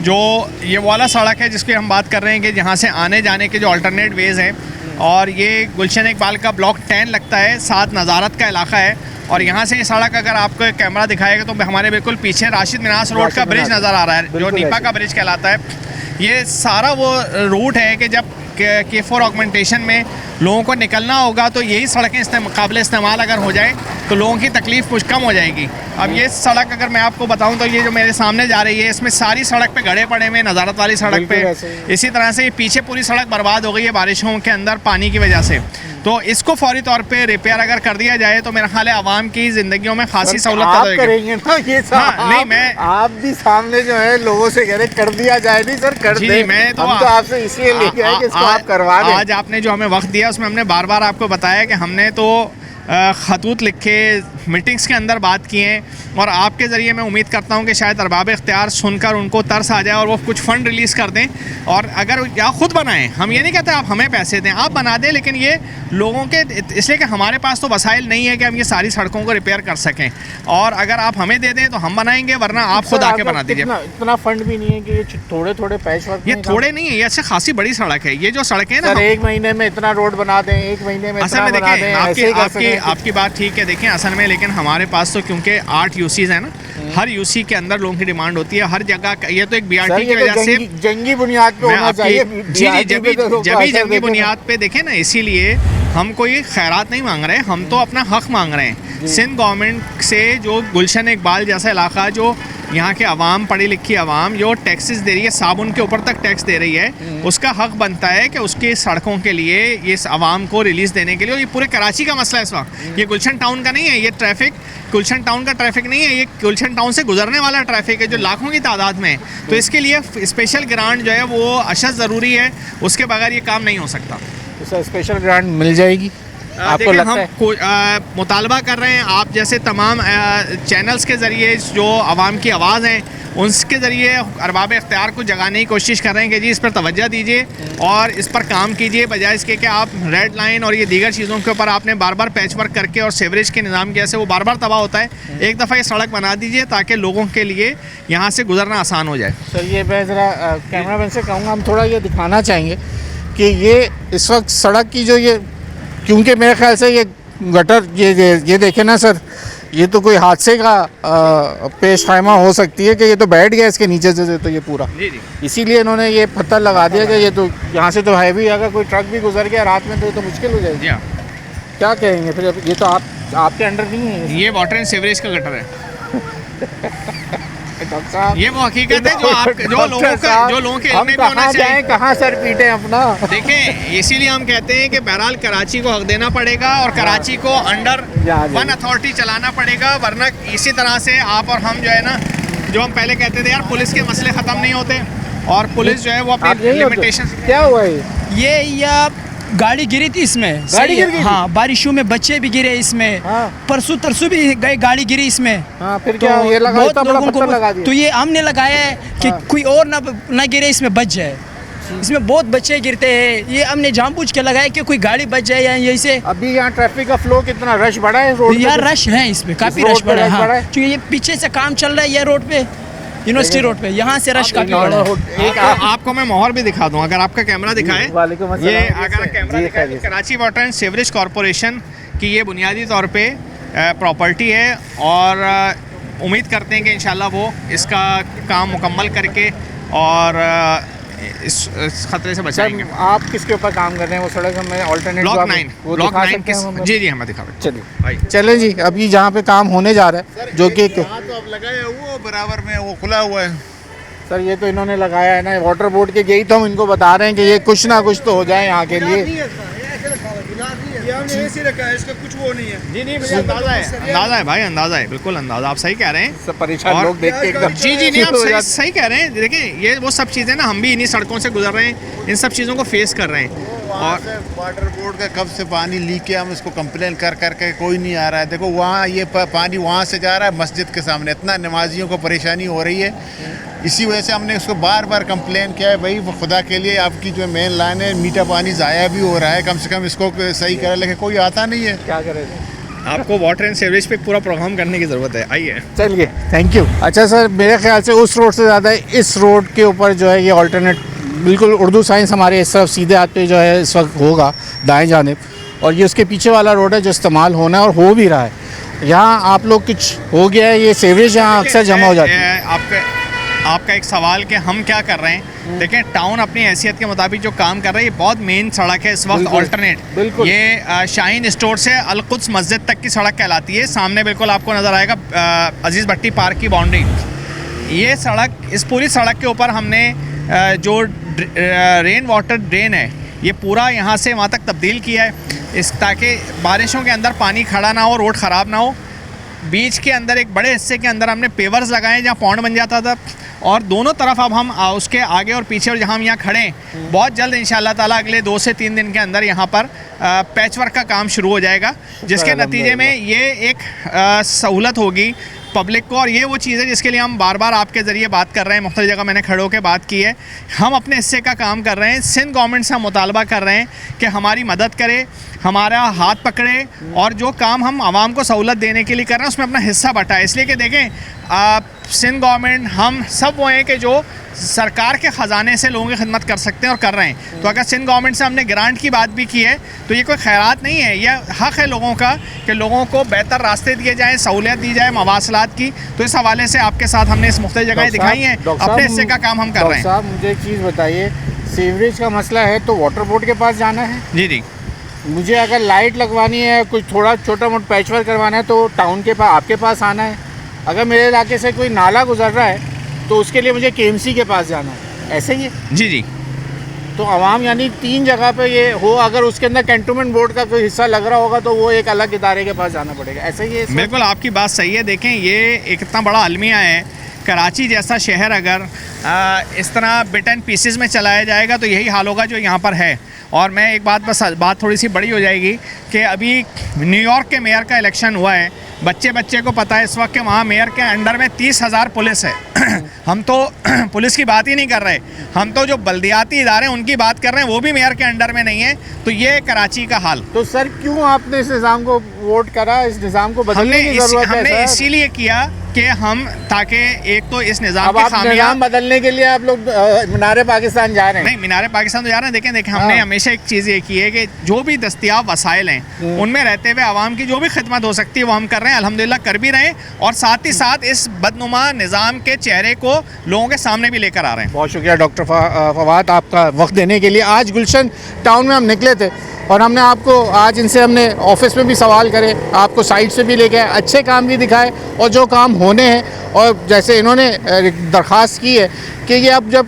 जो ये वाला सड़क है जिसकी हम बात कर रहे हैं कि जहाँ से आने जाने के जो अल्टरनेट वेज़ हैं। और ये गुलशन इकबाल का ब्लॉक 10 लगता है, साथ नज़ारत का इलाका है। और यहाँ से ये सड़क अगर आपको कैमरा दिखाएगा तो हमारे बिल्कुल पीछे राशिद मिन्हाज रोड का ब्रिज नज़र आ रहा है, जो नीपा का ब्रिज कहलाता है। ये सारा वो रूट है कि जब K4 ऑगमेंटेशन में लोगों को निकलना होगा तो यही सड़कें काबिल इस्तेमाल अगर हो जाए तो लोगों की तकलीफ़ कुछ कम हो जाएगी। अब ये सड़क अगर मैं आपको बताऊं तो ये जो मेरे सामने जा रही है, इसमें सारी सड़क पे गड्ढे पड़े हुए, नज़ारत वाली सड़क पे। इसी तरह से ये पीछे पूरी सड़क बर्बाद हो गई है बारिशों के अंदर पानी की वजह से। तो इसको फौरी तौर पे रिपेयर अगर कर दिया जाए तो मेरा ख्याल है आवाम की ज़िंदगियों में खासी सहूलत आप करेंगे ना ये सब? हाँ, नहीं, मैं आप भी सामने जो है लोगों से कह रहे कर दिया जाए। नहीं सर, कर दे। मैं तो आपसे इसलिए लेके आए कि इसको आप करवा दें। आज आपने जो हमें वक्त दिया उसमें हमने बार बार आपको बताया कि हमने तो खतूत लिखे, मीटिंग्स के अंदर बात किए हैं, और आपके ज़रिए मैं उम्मीद करता हूं कि शायद अरबाब इख्तियार सुनकर उनको तरस आ जाए और वो कुछ फ़ंड रिलीज़ कर दें, और अगर या ख़ुद बनाएं। हम ये नहीं कहते आप हमें पैसे दें, आप बना दें, लेकिन ये लोगों के, इसलिए कि हमारे पास तो वसाइल नहीं है कि हम ये सारी सड़कों को रिपेयर कर सकें, और अगर आप हमें दे दें तो हम बनाएंगे, वरना आप खुद आके बना दीजिए। इतना फंड भी नहीं है कि ये थोड़े थोड़े पैच वर्क, ये थोड़े नहीं है, ये अच्छे खासी बड़ी सड़क है। ये जो सड़कें ना, एक महीने में इतना रोड बना दें, एक महीने में असल में देखें, आपकी बात ठीक है, देखें असल में, लेकिन हमारे पास तो क्योंकि 8 यूसीज है ना, हर यूसी के अंदर लोगों की डिमांड होती है हर जगह। ये तो एक BRT की वजह से जंगी बुनियाद पे होना चाहिए। जी, जंगी बुनियाद पे देखें ना, इसीलिए हम कोई खैरात नहीं मांग रहे, हम तो अपना हक मांग रहे हैं सिंध गवर्नमेंट से। जो गुलशन इकबाल जैसा इलाका, जो यहाँ के अवाम, पढ़ी लिखी अवाम जो टैक्सेस दे रही है, साबुन के ऊपर तक टैक्स दे रही है, उसका हक बनता है कि उसके सड़कों के लिए ये अवाम को रिलीज़ देने के लिए। और ये पूरे कराची का मसला है इस वक्त, ये गुलशन टाउन का नहीं है। ये ट्रैफिक गुलशन टाउन का ट्रैफिक नहीं है, ये गुलशन टाउन से गुजरने वाला ट्रैफिक है जो लाखों की तादाद में है। तो इसके लिए स्पेशल ग्रांट जो है वो अशद ज़रूरी है, उसके बगैर ये काम नहीं हो सकता। तो सर, स्पेशल ग्रांट मिल जाएगी आपको लगता है? हम मुतालबा कर रहे हैं, आप जैसे तमाम चैनल्स के ज़रिए जो आवाम की आवाज़ हैं उसके ज़रिए अरबाब इख्तियार को जगाने की कोशिश कर रहे हैं कि जी इस पर तवज्जो दीजिए और इस पर काम कीजिए, बजाय इसके कि आप रेड लाइन और ये दीगर चीज़ों के ऊपर आपने बार बार पैच वर्क करके और सेवरेज के निज़ाम की वजह से वो बार बार तबाह होता है। एक दफ़ा ये सड़क बना दीजिए ताकि लोगों के लिए यहाँ से गुजरना आसान हो जाए। सर, ये मैं ज़रा कैमरा मैन से कहूँगा, हम थोड़ा ये दिखाना चाहेंगे कि ये इस वक्त सड़क की जो ये क्योंकि मेरे ख्याल से ये गटर ये देखे ना सर, ये तो कोई हादसे का पेश खाइमा हो सकती है कि ये तो बैठ गया इसके नीचे से तो ये पूरा, जी जी इसीलिए इन्होंने ये पत्थर लगा दिया कि ये तो यहाँ से तो हैवी, अगर कोई ट्रक भी गुजर गया रात में तो ये तो मुश्किल हो जाएगी। जी हाँ, क्या कहेंगे फिर, ये तो आपके अंडर नहीं है ये वाटर एंड सीवरेज का गटर है। डॉक्टर साहब। ये वो हकीकत है जो लोगों के इल्म में भी होना चाहिए। कहाँ सर पीटे अपना। देखें, इसीलिए हम कहते हैं कि बहरहाल कराची को हक देना पड़ेगा और कराची को अंडर वन अथॉरिटी चलाना पड़ेगा, वरना इसी तरह से आप और हम जो है ना, जो हम पहले कहते थे यार पुलिस के मसले ख़त्म नहीं होते, और पुलिस जो है वो अपनी लिमिटेशन। क्या हुआ ये या गाड़ी गिरी थी इसमें, गाड़ी गिर गई? हाँ, बारिशों में बच्चे भी गिरे इसमें, हाँ। परसों तरसों भी गई गाड़ी गिरी इसमें। हाँ, फिर क्या ये लगा, बहुत इतना बड़ा लोगों पत्थर लगा दिया। तो ये हमने लगाया है कि हाँ। कोई और ना गिरे इसमें, बच जाए। इसमें बहुत बच्चे गिरते हैं, ये हमने जानबूझ के लगाया कि कोई गाड़ी बच जाए या यही से। अभी यहाँ ट्रैफिक का फ्लो कितना रश बढ़ा है रोड यार पे? रश है इसमें, काफी रोड रश पे बढ़ा है। रश बढ़ा है? हाँ, क्योंकि ये पीछे से काम चल रहा है, ये रोड पे, यूनिवर्सिटी रोड पे, यहाँ से रश काफी बढ़ा है। आपको मैं मोहर भी दिखा दूं, अगर आपका कैमरा दिखाए, वालेकुम अस्सलाम। ये अगर कैमरा जी, दिखाए, खैरियत। Karachi water and sewerage corporation की ये बुनियादी तौर पे प्रॉपर्टी है, और उम्मीद करते हैं कि इंशाल्लाह वो इसका काम मुकम्मल करके और इस खतरे से बचाएंगे। आप किसके ऊपर काम कर रहे हैं? वो सड़क हमें ऑल्टरनेट ब्लॉक 9 किस, जी जी हमें दिखा। चलिए भाई चलें जी, अभी जहाँ पे काम होने जा रहा है जो कि तो अब लगाया हुआ बराबर में वो खुला हुआ है। सर ये तो इन्होंने लगाया है ना वाटर बोर्ड के, यही तो हम इनको बता रहे हैं कि ये कुछ ना कुछ तो हो जाए यहाँ के लिए। हमने ऐसे रखा है, इसका कुछ वो नहीं है। जी नहीं, मुझे अंदाजा है भाई, अंदाजा है, बिल्कुल अंदाजा, आप सही कह रहे हैं। सब परेशान और- लोग देख के एकदम जी जी नहीं, आप हो सही जाते। सही कह रहे हैं। देखिए ये वो सब चीज़ें ना, हम भी इन्हीं सड़कों से गुजर रहे हैं, इन सब चीज़ों को फेस कर रहे हैं। और वाटर बोर्ड का कब से पानी लीक है, हम इसको कंप्लेन कर करके कोई नहीं आ रहा है। देखो वहाँ ये पानी वहाँ से जा रहा है मस्जिद के सामने, इतना नमाजियों को परेशानी हो रही है। इसी वजह से हमने उसको बार बार कंप्लेन किया है, भाई वो खुदा के लिए आपकी जो मेन लाइन है, मीठा पानी ज़ाया भी हो रहा है, कम से कम इसको सही करें, लेकिन कोई आता नहीं है। क्या करें? आपको वाटर एंड सीवरेज पे पूरा प्रोग्राम करने की ज़रूरत है, आइए। चलिए थैंक यू। अच्छा सर, मेरे ख्याल से उस रोड से ज़्यादा इस रोड के ऊपर जो है ये ऑल्टरनेट, बिल्कुल उर्दू साइंस हमारे इस तरफ सीधे हाथ पे जो है इस वक्त होगा दाएं जानिब, और ये उसके पीछे वाला रोड है जो इस्तेमाल होना है और हो भी रहा है। यहाँ आप लोग कुछ हो गया है, ये सीवरेज यहाँ अक्सर जमा हो जाती है। आपका एक सवाल कि हम क्या कर रहे हैं, देखें टाउन अपनी हैसियत के मुताबिक जो काम कर रहा है, ये बहुत मेन सड़क है इस वक्त बिल्कुल, ऑल्टरनेट। बिल्कुल। ये शाहीन स्टोर से अलकुद्स मस्जिद तक की सड़क कहलाती है। सामने बिल्कुल आपको नज़र आएगा अजीज़ भट्टी पार्क की बाउंड्री। ये सड़क, इस पूरी सड़क के ऊपर हमने जो रेन वाटर ड्रेन है, ये पूरा यहाँ से वहाँ तक तब्दील किया है, इस ताकि बारिशों के अंदर पानी खड़ा ना हो, रोड ख़राब ना हो। बीच के अंदर एक बड़े हिस्से के अंदर हमने पेवर्स लगाए जहाँ पौंड बन जाता था, और दोनों तरफ अब हम उसके आगे और पीछे, और जहाँ हम यहाँ खड़े हैं, बहुत जल्द इंशाल्लाह ताला अगले 2 से 3 दिन के अंदर यहाँ पर पैच वर्क का काम शुरू हो जाएगा, जिसके नतीजे में ये एक सहूलत होगी पब्लिक को। और ये वो चीज़ है जिसके लिए हम बार बार आपके ज़रिए बात कर रहे हैं, मुख्तलिफ जगह मैंने खड़े होकर बात की है। हम अपने हिस्से का काम कर रहे हैं, सिंध गवर्नमेंट से हम मुतालबा कर रहे हैं कि हमारी मदद करे, हमारा हाथ पकड़े, और जो काम हम आवाम को सहूलत देने के लिए कर रहे हैं उसमें अपना हिस्सा बटाए। इसलिए कि देखें सिंध गवर्नमेंट, हम सब वो हैं कि जो सरकार के ख़जाने से लोगों की खिदमत कर सकते हैं और कर रहे हैं। तो अगर सिंध गवर्नमेंट से हमने ग्रांट की बात भी की है, तो ये कोई खैरात नहीं है, यह हक़ है लोगों का कि लोगों को बेहतर रास्ते दिए जाएँ, सहूलियत दी जाए मवासलात की। तो इस हवाले से आपके साथ हमने इस मुख्तलिफ जगहें दिखाई हैं, अपने हिस्से का काम हम कर रहे हैं। साहब मुझे एक चीज़ बताइए, सीवरेज का मसला है तो वाटर बोर्ड के पास जाना है। जी जी, मुझे अगर लाइट लगवानी है, कुछ थोड़ा छोटा मोटा पैच वर्क करवाना है तो टाउन के पास, आपके पास आना है। अगर मेरे इलाके से कोई नाला गुजर रहा है तो उसके लिए मुझे KMC के पास जाना है, ऐसे ही है। जी जी, तो आवाम यानी 3 जगह पे ये हो, अगर उसके अंदर कैंटोनमेंट बोर्ड का कोई हिस्सा लग रहा होगा तो वो एक अलग इदारे के पास जाना पड़ेगा, ऐसे ही है। बिल्कुल आपकी बात सही है। देखें ये एक इतना बड़ा अलमिया है, कराची जैसा शहर अगर इस तरह बिट एंड पीसेस में चलाया जाएगा तो यही हाल होगा जो यहाँ पर है। और मैं एक बात थोड़ी सी बड़ी हो जाएगी कि अभी न्यूयॉर्क के मेयर का इलेक्शन हुआ है, बच्चे को पता है इस वक्त के वहाँ मेयर के अंडर में 30,000 पुलिस है। हम तो पुलिस की बात ही नहीं कर रहे, हम तो जो बल्दियाती इदारे उनकी बात कर रहे हैं, वो भी मेयर के अंडर में नहीं है। तो ये कराची का हाल। तो सर क्यों आपने इस निज़ाम को वोट करा, इस निज़ाम को बदलने की ज़रूरत है? हमने इसीलिए किया कि हम ताकि एक तो इस निज़ाम अब की आप खामियां निज़ाम बदलने के लिए आप लोग मीनार पाकिस्तान जा रहे हैं। नहीं, मीनार पाकिस्तान तो जा रहे हैं। देखें हमने हमेशा एक चीज़ ये की है कि जो भी दस्तियाब वसाइल हैं उनमें रहते हुए आवाम की जो भी खिदमत हो सकती है वो हम कर रहे हैं, अल्हम्दुलिल्लाह कर भी रहे हैं, और साथ ही साथ इस बदनुमा निज़ाम के चेहरे को लोगों के सामने भी लेकर आ रहे हैं। बहुत शुक्रिया डॉक्टर फवाद आपका वक्त देने के लिए। आज गुलशन टाउन में हम निकले थे और हमने आपको आज इनसे हमने ऑफिस में भी सवाल करे, आपको साइट से भी लेके आए, अच्छे काम भी दिखाए और जो काम होने हैं, और जैसे इन्होंने दरख्वास्त की है कि ये अब जब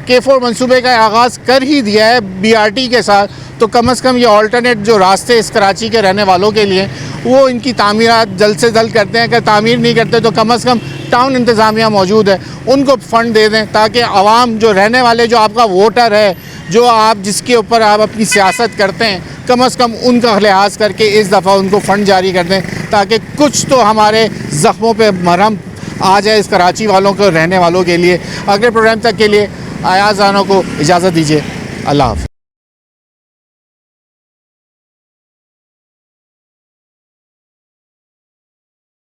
K4 मंसूबे का आगाज़ कर ही दिया है BRT के साथ, तो कम से कम ये ऑल्टरनेट जो रास्ते इस कराची के रहने वालों के लिए वो इनकी तामीरात जल्द से जल्द करते हैं। अगर तामीर नहीं करते तो कम से कम टाउन इंतज़ामिया मौजूद है उनको फ़ंड दे दें, ताकि आवाम जो रहने वाले, जो आपका वोटर है, जो आप जिसके ऊपर आप अपनी सियासत करते हैं, कम से कम उनका लिहाज करके इस दफ़ा उनको फ़ंड जारी कर दें, ताकि कुछ तो हमारे ज़ख्मों पे मरहम आ जाए इस कराची वालों को, रहने वालों के लिए। अगले प्रोग्राम तक के लिए अयाज़ राना को इजाज़त दीजिए। अल्लाह हाफ़िज़।